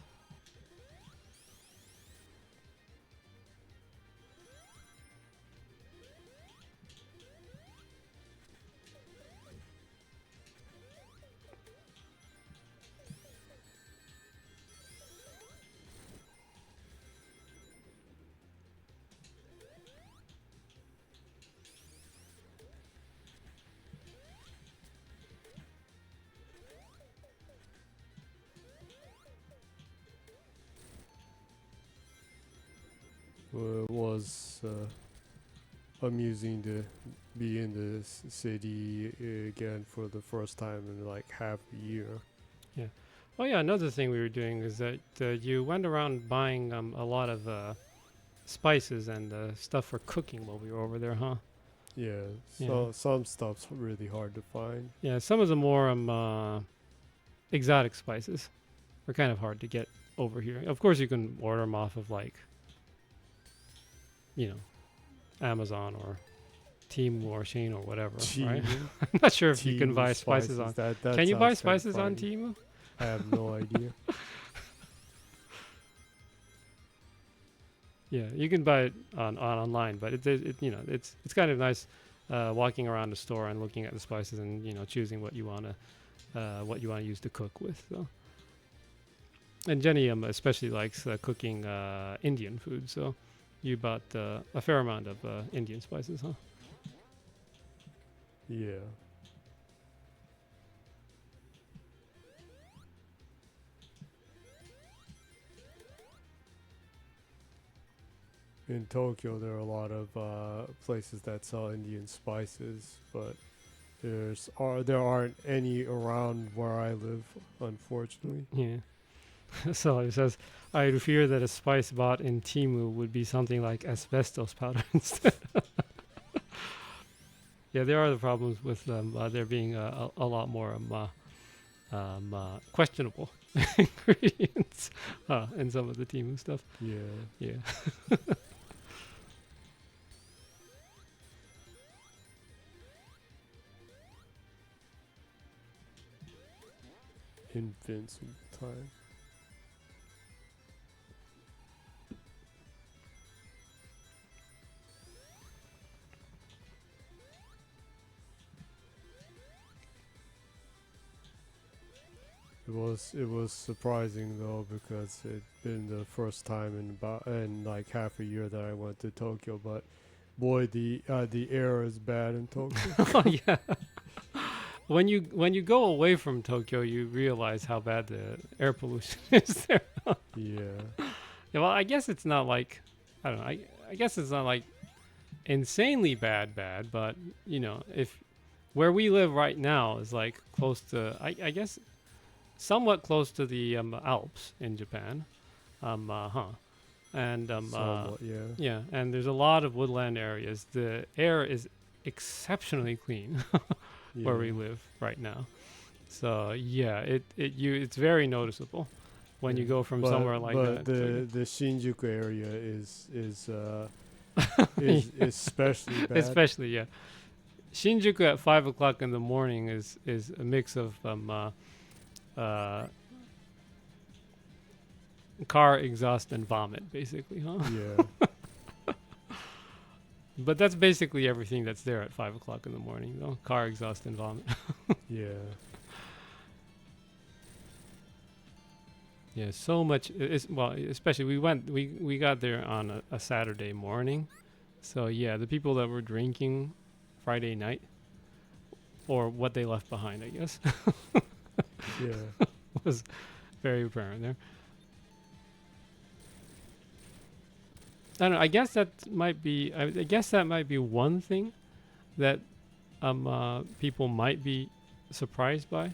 was amusing to be in the city again for the first time in like half a year. Yeah. Oh yeah, another thing we were doing is that you went around buying a lot of spices and stuff for cooking while we were over there, huh? Yeah, so Yeah. some stuff's really hard to find. Yeah, some of the more exotic spices are kind of hard to get over here. Of course, you can order them off of like, Amazon or Temu or Shein or whatever, right? I'm not sure if you can Temu buy spices on. That Can you buy sounds kinda spices on funny. Temu? I have no idea. Yeah, you can buy it online, but it's kind of nice walking around the store and looking at the spices and choosing what you wanna use to cook with. So. And Jenny especially likes cooking Indian food, so you bought a fair amount of Indian spices, huh? Yeah. In Tokyo, there are a lot of places that sell Indian spices, but there aren't any around where I live, unfortunately. Yeah. So it says, I fear that a spice bought in Temu would be something like asbestos powder instead. Yeah, there are the problems with there being a lot more questionable ingredients in some of the Temu stuff. Yeah. Yeah. Invincible time. It was surprising though, because it'd been the first time in like half a year that I went to Tokyo, but boy, the air is bad in Tokyo. Oh yeah. When you go away from Tokyo, you realize how bad the air pollution is there. Yeah. Yeah, well, I guess it's not like, I don't know. I guess it's not like insanely bad, but if where we live right now is like close to, I guess, somewhat close to the Alps in Japan, and Somewhat, yeah. yeah, and there's a lot of woodland areas. The air is exceptionally clean where we live right now. So yeah, it's very noticeable when you go from somewhere like that. But the Shinjuku area is especially bad. Especially, yeah. Shinjuku at 5 o'clock in the morning is a mix of car exhaust and vomit, basically, huh? Yeah. But that's basically everything that's there at 5 o'clock in the morning, though. Car exhaust and vomit. Yeah. Yeah, so much. Well, especially we got there on a Saturday morning. So yeah, the people that were drinking Friday night, or what they left behind, I guess, Yeah. was very apparent there. I don't know. I guess that might be. I guess that might be one thing that people might be surprised by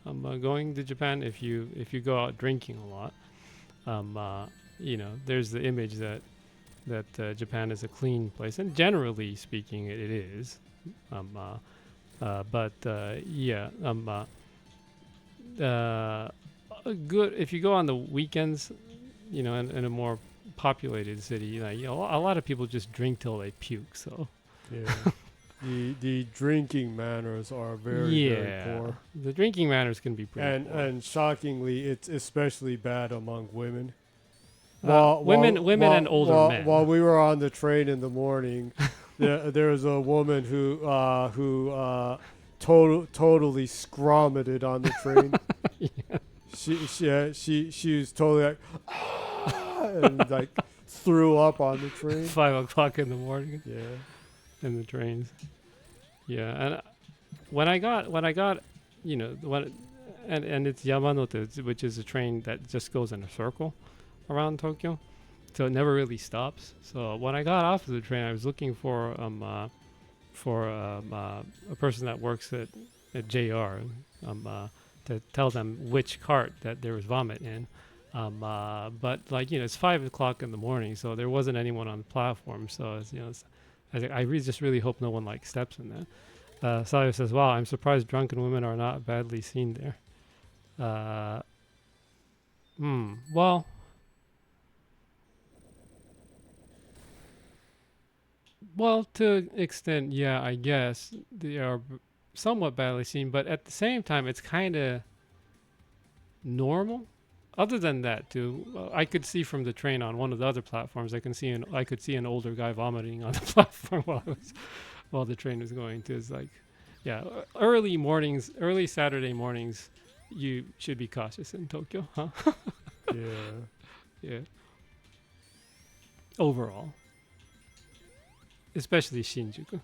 going to Japan if you go out drinking a lot. There's the image that Japan is a clean place, and generally speaking, it is. Good if you go on the weekends, in a more populated city, a lot of people just drink till they puke. So Yeah. The drinking manners are very poor. The drinking manners can be pretty poor. And shockingly, it's especially bad among women. Women and older men. While we were on the train in the morning, there was a woman who totally scrummated on the train. Yeah. She was totally like, and like threw up on the train. 5 o'clock in the morning. Yeah. In the trains. Yeah, and when I got and it's Yamanote, which is a train that just goes in a circle around Tokyo. so it never really stops. So when I got off of the train, I was looking for a person that works at JR to tell them which cart that there was vomit in. But like, it's 5 o'clock in the morning, so there wasn't anyone on the platform. So I just really hope no one like steps in that. Sayo says, "Wow, I'm surprised drunken women are not badly seen there." Well, to an extent, yeah, I guess they are somewhat badly seen, but at the same time, it's kind of normal. Other than that, too, I could see from the train on one of the other platforms. I could see an older guy vomiting on the platform while the train was going. To it's like, yeah, early Saturday mornings, you should be cautious in Tokyo, huh? Yeah. Overall, especially Shinjuku.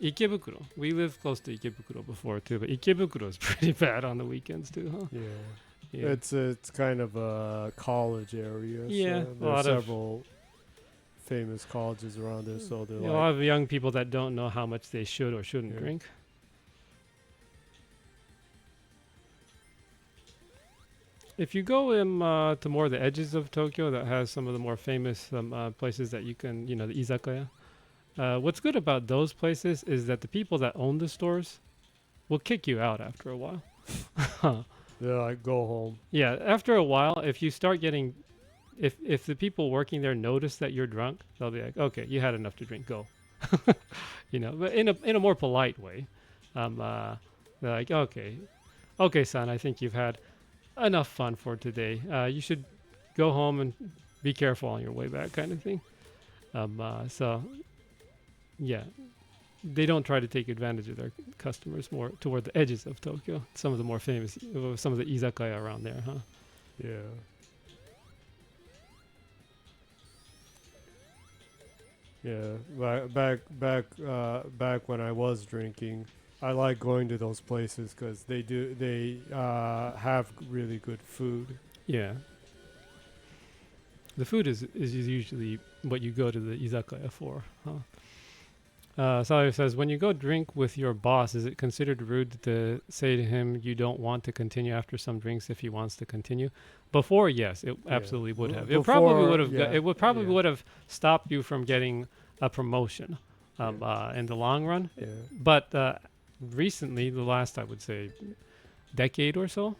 Ikebukuro. We lived close to Ikebukuro before too, but Ikebukuro is pretty bad on the weekends too, huh? Yeah. It's kind of a college area. Yeah, so there are several famous colleges around there, so they're a lot of young people that don't know how much they should or shouldn't drink. If you go to more the edges of Tokyo, that has some of the more famous places that you can, the izakaya. What's good about those places is that the people that own the stores will kick you out after a while. They're like, go home. Yeah, after a while, if you start getting, if the people working there notice that you're drunk, they'll be like, okay, you had enough to drink, go. But in a more polite way. They're like, okay, son, I think you've had enough fun for today. You should go home and be careful on your way back, kind of thing. So, yeah, they don't try to take advantage of their customers more toward the edges of Tokyo. Some of the more famous, some of the izakaya around there, huh? Yeah. Back when I was drinking, I like going to those places because they have really good food. Yeah. The food is usually what you go to the izakaya for, huh? Sayo says, when you go drink with your boss, is it considered rude to say to him you don't want to continue after some drinks if he wants to continue? Before, yes, it absolutely would have. It probably would have. It would probably would have stopped you from getting a promotion in the long run. Yeah. But recently, the last, I would say, decade or so,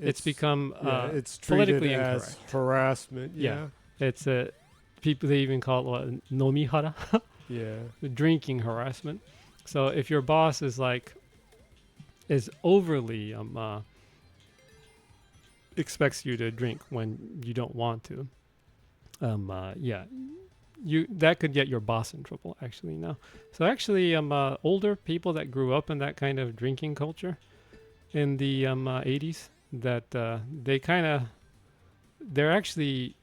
it's become it's politically treated incorrect. as harassment. Yeah. It's people, they even call it nomihara. Yeah. Drinking harassment. So if your boss is overly expects you to drink when you don't want to, that could get your boss in trouble actually now. So actually older people that grew up in that kind of drinking culture in the 80s, that they're actually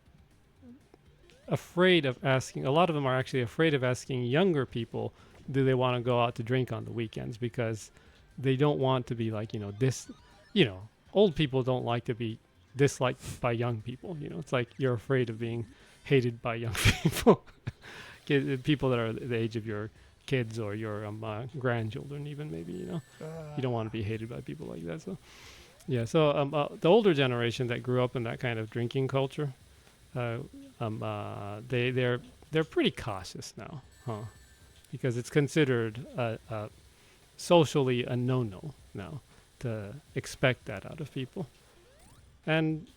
afraid of asking. A lot of them are actually afraid of asking younger people, do they want to go out to drink on the weekends, because they don't want to be like, old people don't like to be disliked by young people. It's like you're afraid of being hated by young people. People that are the age of your kids or your grandchildren even, maybe, you don't want to be hated by people like that. So yeah, so the older generation that grew up in that kind of drinking culture, they're pretty cautious now, huh? Because it's considered socially a no-no now to expect that out of people. And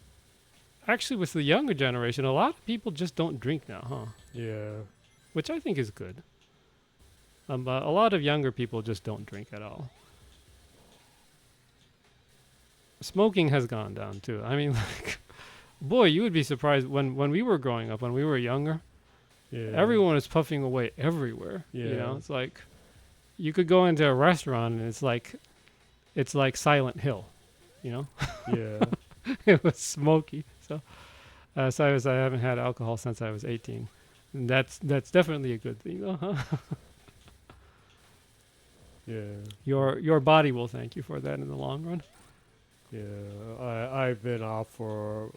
actually, with the younger generation, a lot of people just don't drink now, huh? Yeah. Which I think is good. A lot of younger people just don't drink at all. Smoking has gone down too. I mean, like, boy, you would be surprised when we were growing up, when we were younger. Yeah. Everyone is puffing away everywhere. Yeah. It's like you could go into a restaurant and it's like Silent Hill, Yeah. It was smoky. So I haven't had alcohol since I was 18. And that's definitely a good thing, though, huh? Yeah. Your body will thank you for that in the long run. I've been off for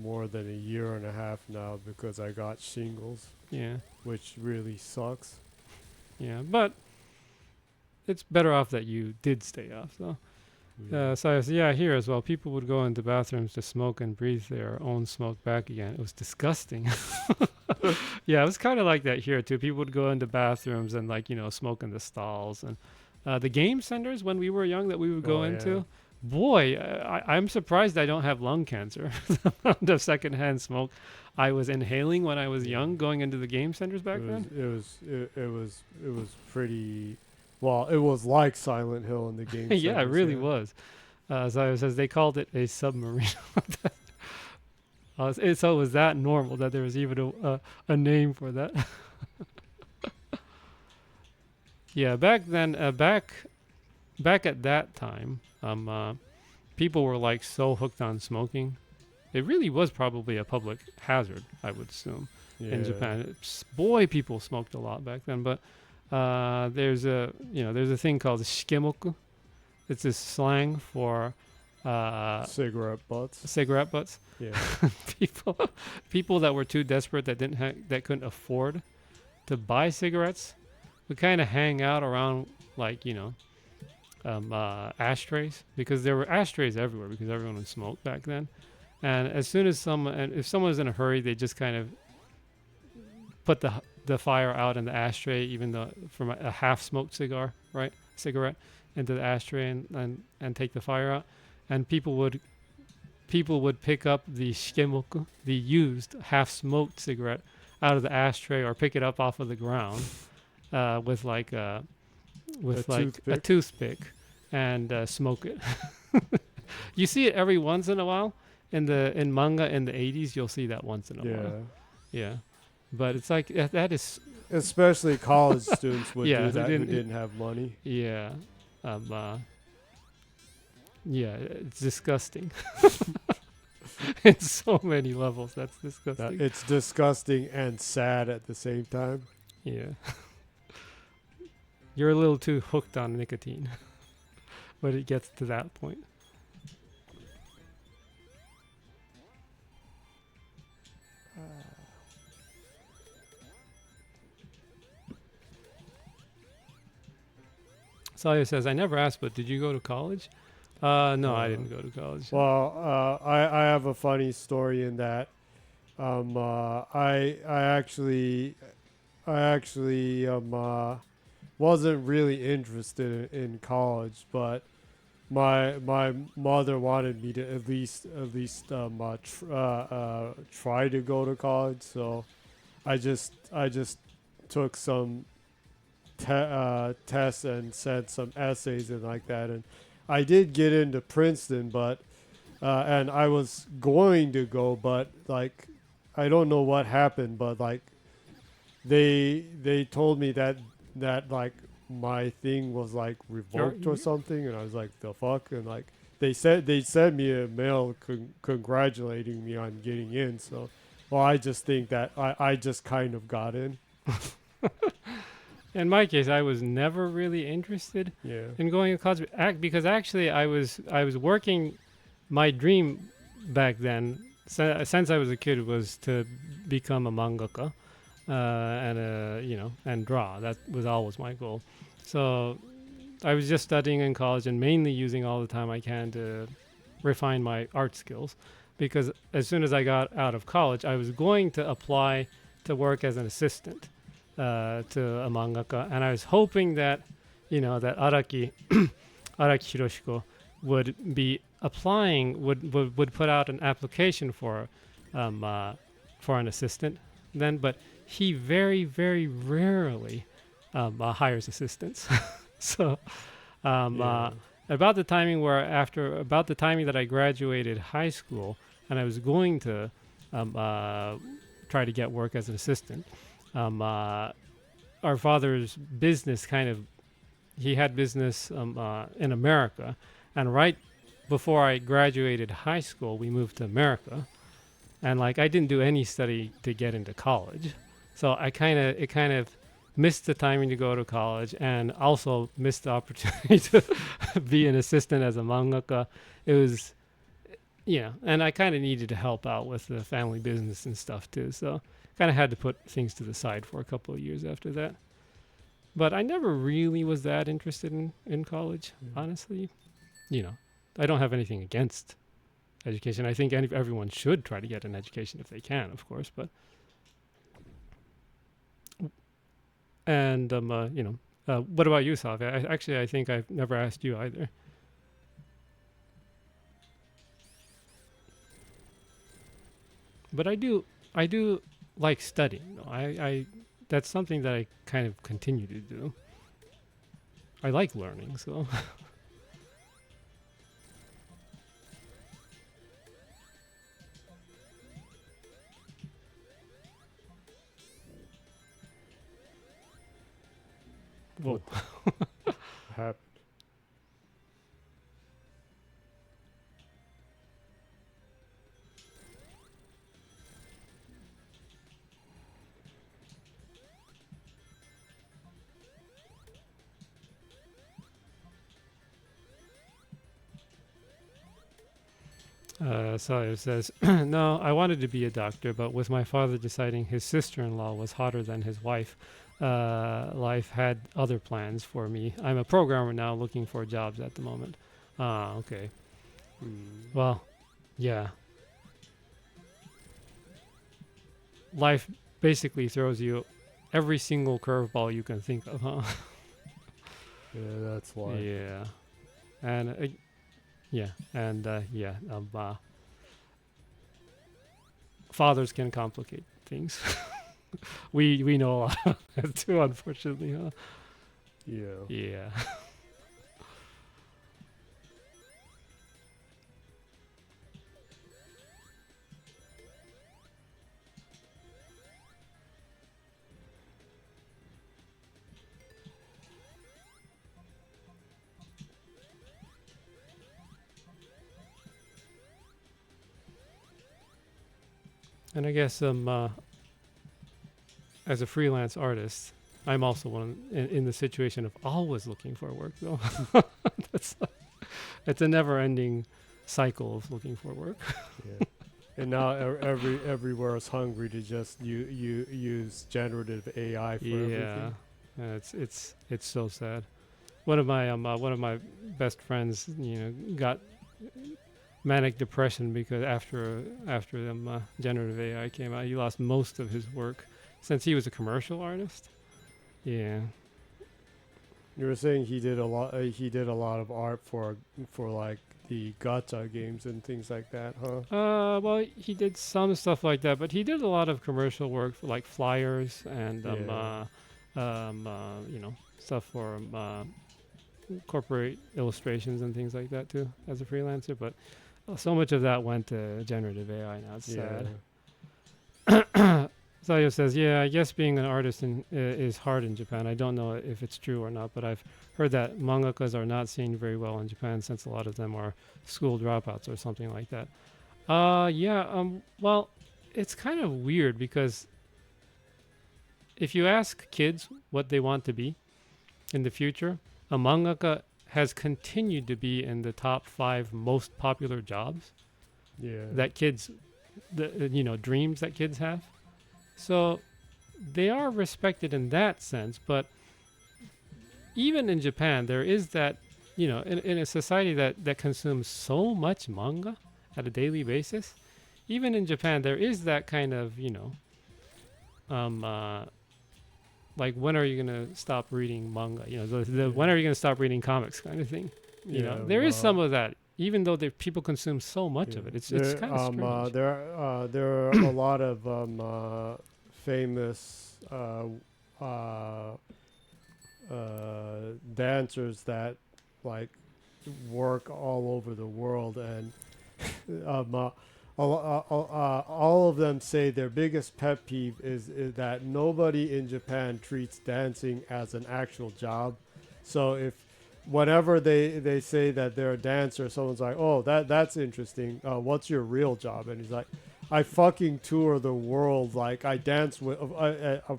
more than a year and a half now because I got shingles, Yeah. which really sucks. Yeah. But it's better off that you did stay off, though. So here as well, people would go into bathrooms to smoke and breathe their own smoke back again. It was disgusting. Yeah, it was kind of like that here too. People would go into bathrooms and smoke in the stalls and the game centers when we were young that we would go into. Boy, I'm surprised I don't have lung cancer. The amount of secondhand smoke I was inhaling when I was young, going into the game centers back then. It was pretty. Well, it was like Silent Hill in the game. Yeah, it really was. So it says they called it a submarine. So it was that normal that there was even a name for that. Yeah, back then, back at that time, people were like so hooked on smoking. It really was probably a public hazard, I would assume, in Japan. Boy, people smoked a lot back then, but. There's a thing called shikemoku. It's this slang for cigarette butts. Cigarette butts. Yeah. people that were too desperate that couldn't afford to buy cigarettes would kind of hang out around ashtrays, because there were ashtrays everywhere because everyone would smoke back then. And as soon as if someone was in a hurry, they just kind of put the fire out in the ashtray, even though from a half-smoked cigarette into the ashtray and take the fire out, and people would pick up the shikemoku, the used half-smoked cigarette, out of the ashtray or pick it up off of the ground with a toothpick and smoke it. You see it every once in a while in manga in the 80s. You'll see that once in a while. Yeah. But it's like that is especially college students would do that who didn't have money. Yeah, it's disgusting. In so many levels, that's disgusting. It's disgusting and sad at the same time. Yeah, you're a little too hooked on nicotine when it gets to that point. Sawyer says, I never asked, but did you go to college? No, I didn't go to college. Well, I have a funny story in that. I actually wasn't really interested in college, but my mother wanted me to at least try to go to college. So I just took some tests and sent some essays and like that, and I did get into Princeton, but and I was going to go, but like I don't know what happened, but like they told me that like my thing was like revoked or something, and I was like, the fuck? And like they sent me a mail congratulating me on getting in. So well, I just think that I just kind of got in. In my case, I was never really interested in going to college because actually I was working. My dream back then, since I was a kid, was to become a mangaka and draw. That was always my goal. So I was just studying in college and mainly using all the time I can to refine my art skills, because as soon as I got out of college, I was going to apply to work as an assistant to a mangaka, and I was hoping that that Araki Hiroshiko would be applying, would put out an application for an assistant then, but he very, very rarely hires assistants. So about the timing that I graduated high school and I was going to try to get work as an assistant, our father's business he had business in America, and right before I graduated high school, we moved to America, and like I didn't do any study to get into college, so it kind of missed the timing to go to college and also missed the opportunity to be an assistant as a mangaka. It was, and I kind of needed to help out with the family business and stuff too. So kind of had to put things to the side for a couple of years after that. But I never really was that interested in college, honestly. I don't have anything against education. I think everyone should try to get an education if they can, of course. But and what about you, Savi? I think I've never asked you either. But I do like studying. I that's something that I kind of continue to do. I like learning, so. Whoa. Hap- So it says, no, I wanted to be a doctor, but with my father deciding his sister-in-law was hotter than his wife, life had other plans for me. I'm a programmer now looking for jobs at the moment. Okay. Well, yeah. Life basically throws you every single curveball you can think of, huh? Yeah, that's why. Yeah. And fathers can complicate things. we know a lot of that too, unfortunately, huh? Yeah. And I guess as a freelance artist, I'm also one in the situation of always looking for work, though. It's a never-ending cycle of looking for work. Yeah. And now everywhere is hungry to just use generative AI for everything. Yeah, it's so sad. One of my best friends, got manic depression because after generative AI came out, he lost most of his work since he was a commercial artist. Yeah. You were saying he did a lot. He did a lot of art for like the gacha games and things like that, huh? Well, he did some stuff like that, but he did a lot of commercial work for like flyers and stuff for corporate illustrations and things like that too as a freelancer. But so much of that went to generative AI now. It's sad. Sayo says, yeah, I guess being an artist is hard in Japan. I don't know if it's true or not, but I've heard that mangakas are not seen very well in Japan since a lot of them are school dropouts or something like that. Well, it's kind of weird because if you ask kids what they want to be in the future, a mangaka has continued to be in the top 5 most popular jobs that kids, dreams that kids have. So they are respected in that sense, but even in Japan, there is that, in a society that consumes so much manga at a daily basis, even in Japan, there is that kind of, like, when are you going to stop reading manga? When are you going to stop reading comics kind of thing? There is some of that, even though people consume so much of it. It's kind of strange. There are a lot of famous dancers that like work all over the world, and all of them say their biggest pet peeve is that nobody in Japan treats dancing as an actual job. So if whenever they say that they're a dancer, someone's like, oh, that's interesting. What's your real job? And he's like, I fucking tour the world. Like, I dance with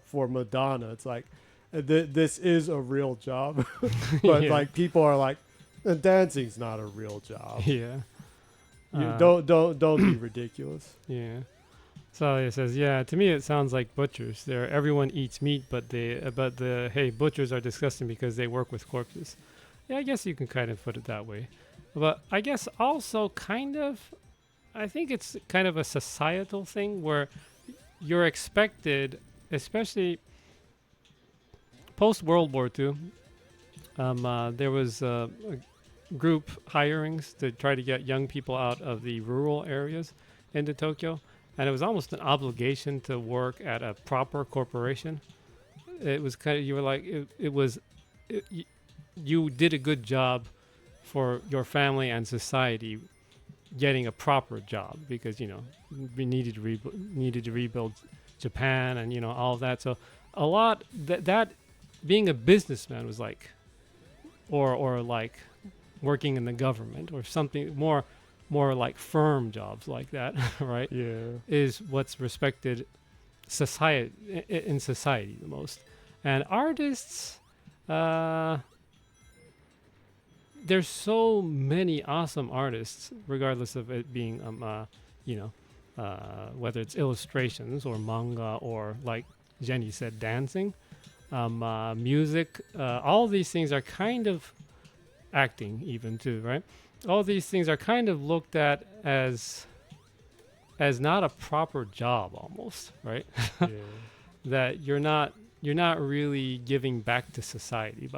for Madonna. It's like, this is a real job, but Yeah. like people are like, dancing's not a real job. Yeah. Don't be ridiculous. Yeah. So it says, yeah, to me it sounds like butchers. There, everyone eats meat, but hey, butchers are disgusting because they work with corpses. Yeah, I guess you can kind of put it that way. But I guess also I think it's kind of a societal thing where you're expected, especially post World War II. There was group hirings to try to get young people out of the rural areas into Tokyo. And it was almost an obligation to work at a proper corporation. It was kind of, you were like, you did a good job for your family and society getting a proper job because, we needed to rebuild Japan and, all of that. So a lot that being a businessman was like, or like working in the government or something more like firm jobs like that, right? Yeah. Is what's respected in society the most. And artists, there's so many awesome artists, regardless of it being, whether it's illustrations or manga or like Jenny said, dancing, music, all these things are kind of acting even too, right? All these things are kind of looked at as not a proper job almost, right? Yeah. That you're not really giving back to society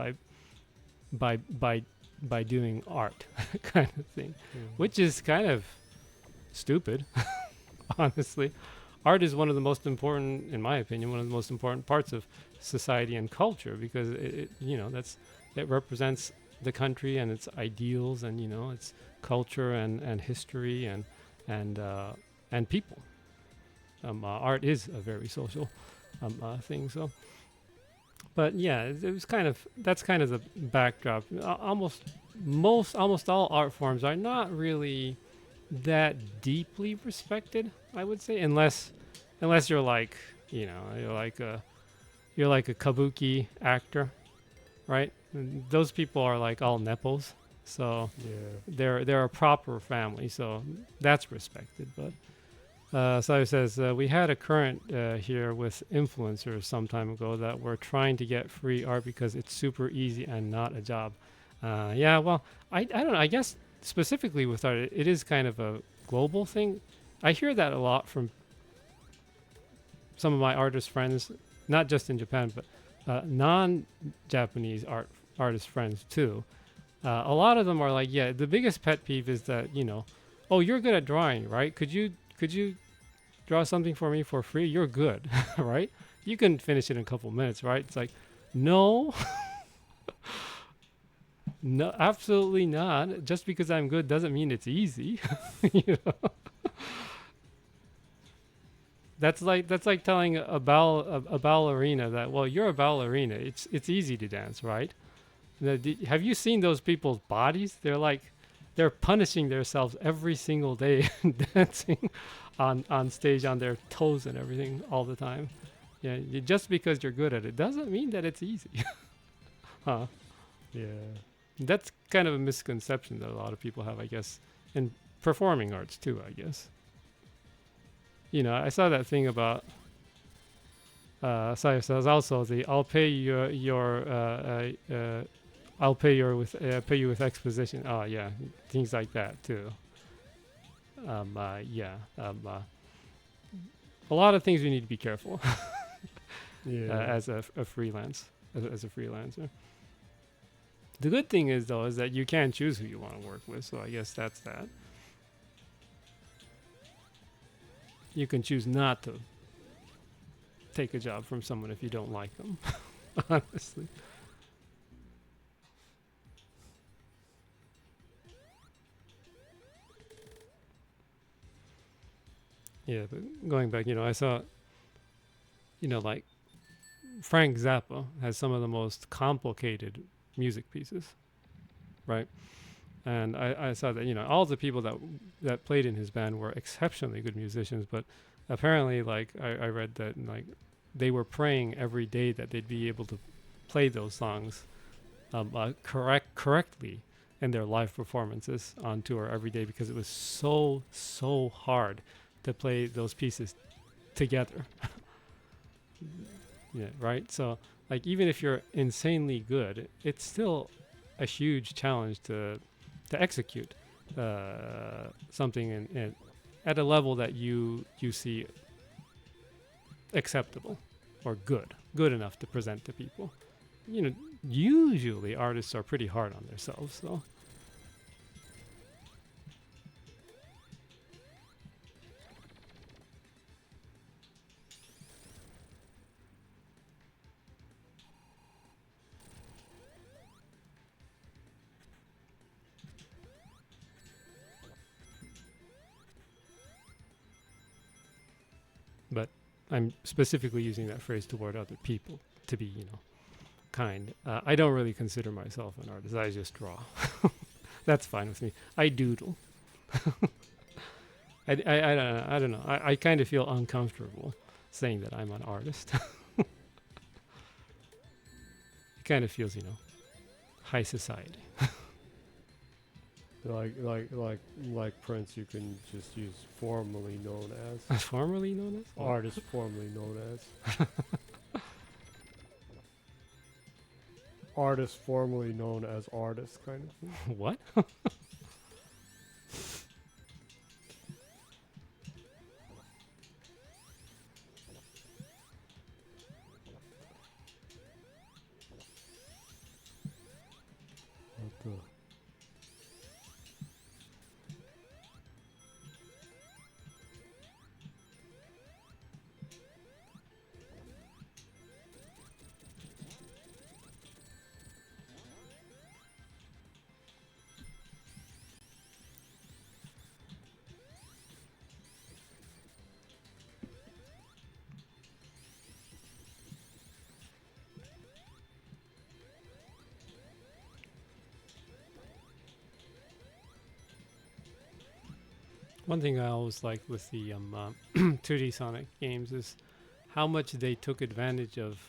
by doing art kind of thing, which is kind of stupid, honestly. Art is one of the most important, in my opinion, one of the most important parts of society and culture because it represents the country and its ideals and its culture and history and people. Art is a very social thing. So, but yeah, it was that's kind of the backdrop. Almost all art forms are not really that deeply respected, I would say, unless you're like you're like a kabuki actor, right? And those people are like all nepos, so Yeah. they're a proper family, so that's respected. But so it says we had a current here with influencers some time ago that were trying to get free art because it's super easy and not a job. Yeah, well, I don't know. I guess specifically with art, it is kind of a global thing. I hear that a lot from some of my artist friends, not just in Japan, but non-Japanese artist friends too. A lot of them are like, yeah, the biggest pet peeve is that, oh, you're good at drawing, right? Could you draw something for me for free? You're good, right? You can finish it in a couple minutes, right? It's like, no, no, absolutely not. Just because I'm good doesn't mean it's easy. That's like telling a ballerina that, well, you're a ballerina. It's easy to dance, right? Have you seen those people's bodies? They're punishing themselves every single day dancing on stage on their toes and everything all the time. Yeah, just because you're good at it doesn't mean that it's easy. Huh? Yeah. That's kind of a misconception that a lot of people have, I guess, in performing arts too, I guess. I saw that thing about so there's also the I'll pay you with exposition. Oh yeah, things like that too. A lot of things we need to be careful as a freelance as a freelancer. The good thing is though is that you can choose who you want to work with. So I guess that's that. You can choose not to take a job from someone if you don't like them, honestly. Yeah, but going back, I saw, like Frank Zappa has some of the most complicated music pieces, right? And I saw that, all the people that played in his band were exceptionally good musicians, but apparently, like, I read that, like, they were praying every day that they'd be able to play those songs correctly in their live performances on tour every day, because it was so hard to play those pieces together. Yeah, right. So like even if you're insanely good, it's still a huge challenge to execute something in at a level that you see acceptable or good enough to present to people. You know, usually artists are pretty hard on themselves, so. But I'm specifically using that phrase toward other people to be, you know, kind. I don't really consider myself an artist. I just draw. That's fine with me. I doodle. I don't know. I kind of feel uncomfortable saying that I'm an artist. It kind of feels, you know, high society. Like Prince, you can just use formerly known as. Formerly known as? Artist formerly known as. Artist formerly known as artist, kind of thing. What? What the? One thing I always liked with the 2D Sonic games is how much they took advantage of,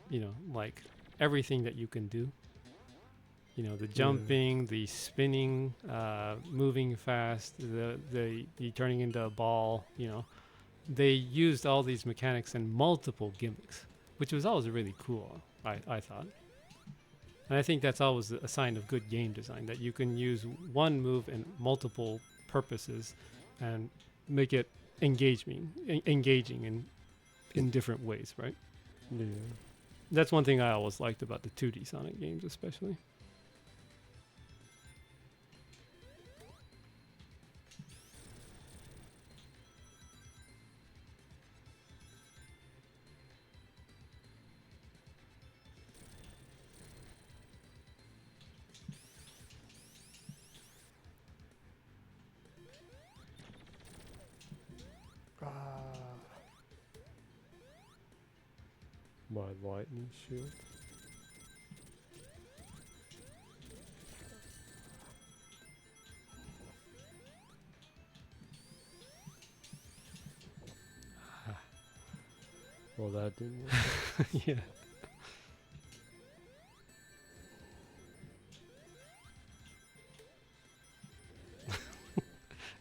you know, like everything that you can do. You know, the jumping, the spinning, moving fast, the turning into a ball, you know. They used all these mechanics and multiple gimmicks, which was always really cool, I thought. And I think that's always a sign of good game design, that you can use one move in multiple purposes and make it engaging in different ways, right? Yeah. That's one thing I always liked about the 2D Sonic games, especially. My lightning shield. Well, that didn't work. Yeah.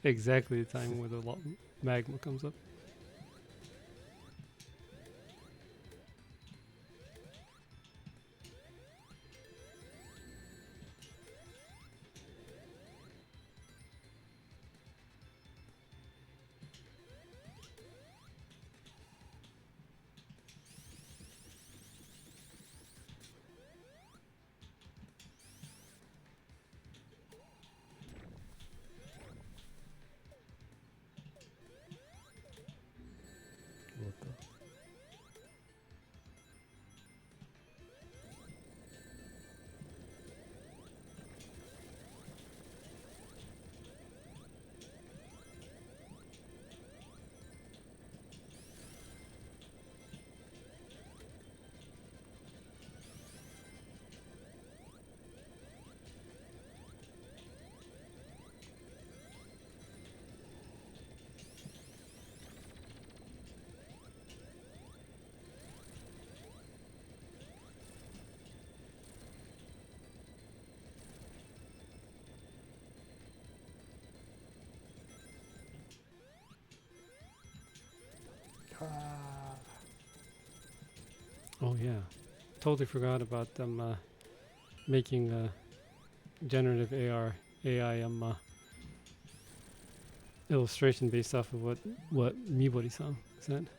Exactly the time where the magma comes up. Oh yeah, totally forgot about them making generative AI illustration based off of what Mibori-san said.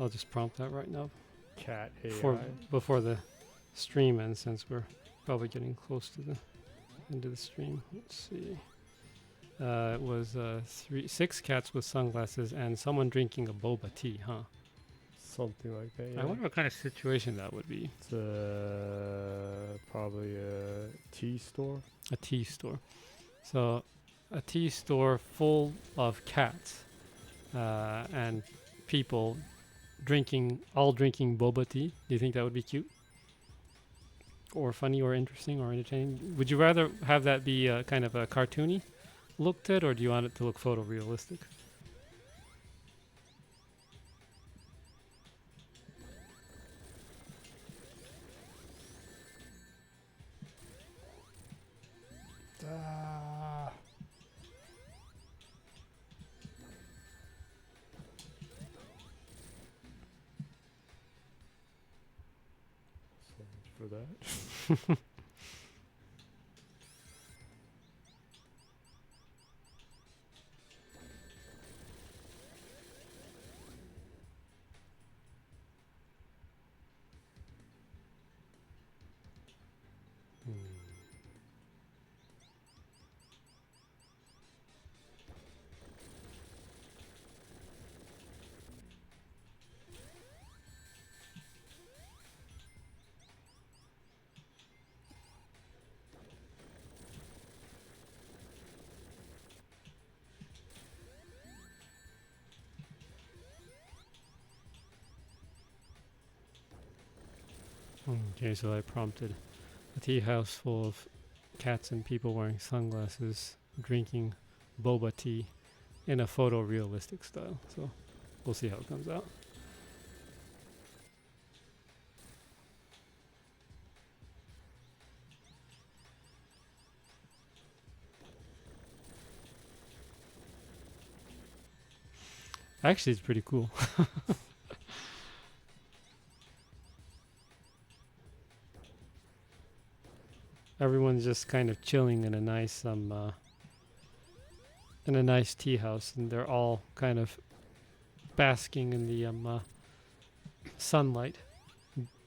I'll just prompt that right now Cat AI. before the stream ends, since we're probably getting close to the end of the stream. Let's see. It was 6 cats with sunglasses and someone drinking a boba tea, huh? Something like that. Yeah. I wonder what kind of situation that would be. It's probably a tea store. A tea store. So, a tea store full of cats and people all drinking boba tea. Do you think that would be cute? Or funny or interesting or entertaining? Would you rather have that be kind of a cartoony look to it, or do you want it to look photorealistic? For that. Okay, so I prompted a tea house full of cats and people wearing sunglasses, drinking boba tea in a photorealistic style. So we'll see how it comes out. Actually, it's pretty cool. Everyone's just kind of chilling in a nice tea house, and they're all kind of basking in the sunlight,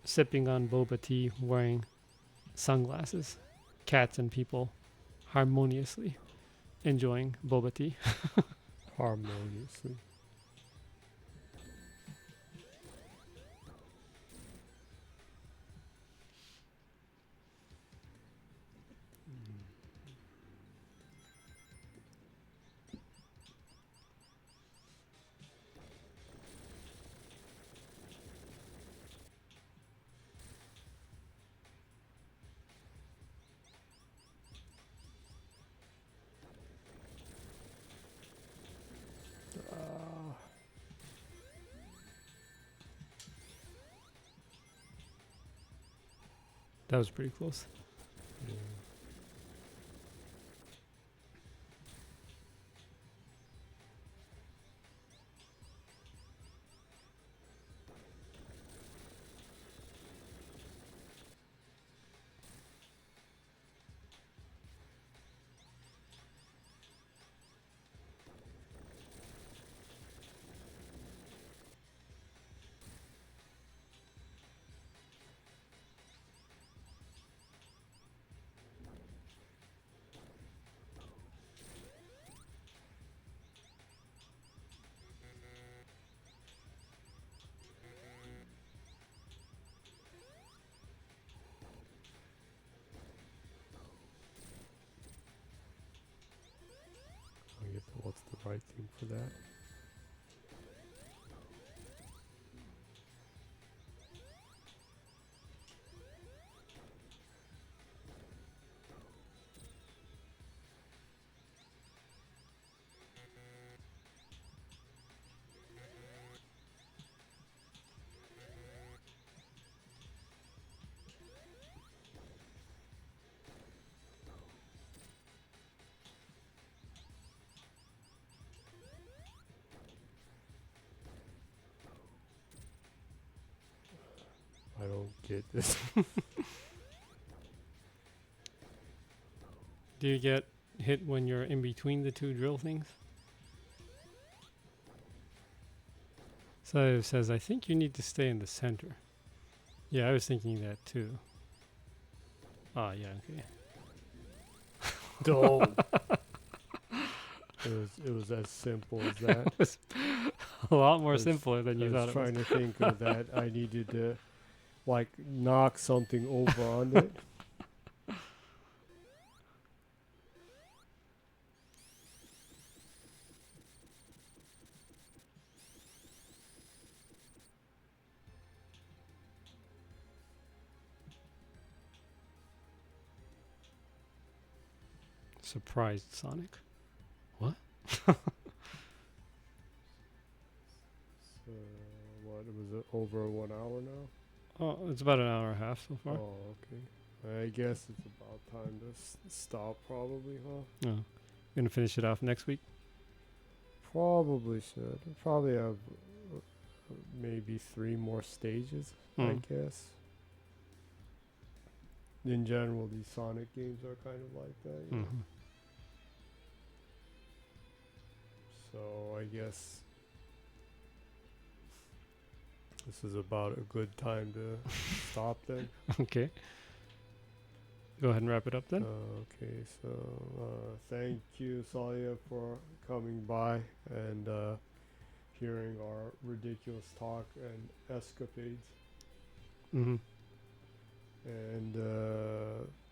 sipping on boba tea, wearing sunglasses. Cats and people harmoniously enjoying boba tea. Harmoniously. That was pretty close. Yeah. I guess what's the right thing for that? I don't get this. Do you get hit when you're in between the two drill things? So it says, I think you need to stay in the center. Yeah, I was thinking that too. Ah, yeah, okay. Don't. It was as simple as that. It was a lot more simpler than you I thought was it was. trying to think of that. I needed to like knock something over on it. Surprised Sonic. What? So, what was it? Over 1 hour now? Oh, it's about an hour and a half so far. Oh, okay. I guess it's about time to stop, probably, huh? Oh. Gonna finish it off next week? Probably should. Probably have maybe 3 more stages, I guess. In general, these Sonic games are kind of like that. You know? So I guess this is about a good time to stop then. Okay. Go ahead and wrap it up then. Okay, so thank you, Salia, for coming by and hearing our ridiculous talk and escapades. Mm-hmm. And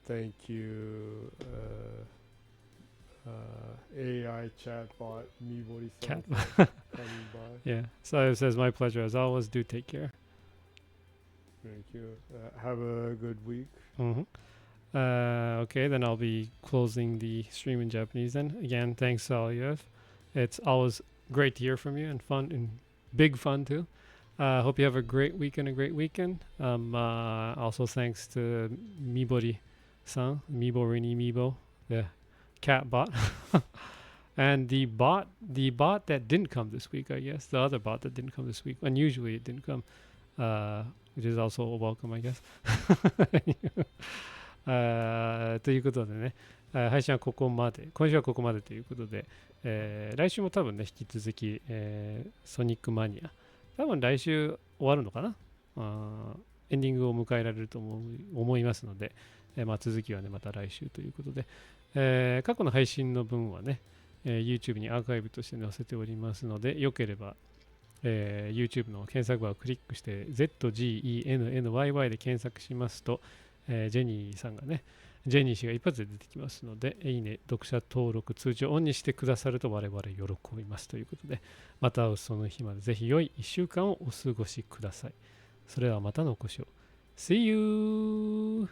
thank you, AI chatbot Mibori-san for coming by. Yeah. So it says, my pleasure as always. Do take care. Thank you. Have a good week. Okay, then I'll be closing the stream in Japanese then. Again, thanks, Salyov. It's always great to hear from you and fun and big fun too. Hope you have a great week and a great weekend. Also thanks to Mibori-san, Miborini Mibo, the cat bot. And the bot that didn't come this week, I guess. The other bot that didn't come this week. Unusually it didn't come. Which is also a welcome, I guess. ということでね、配信はここまで、今週はここまでということで、来週も多分ね、引き続き、ソニックマニア、多分来週終わるのかな、エンディングを迎えられると思いますので、まあ、続きはね、また来週ということで、過去の配信の分はね、YouTube にアーカイブとして載せておりますので、よければ、YouTube の検索バーをクリックして zGennyy で検索しますと、ジェニーさんがね、ジェニー氏が一発で出てきますので、いいね、読者登録、通知をオンにしてくださると我々喜びますということで、また会うその日までぜひ良い1週間をお過ごしください。それではまたのお越しを。See you!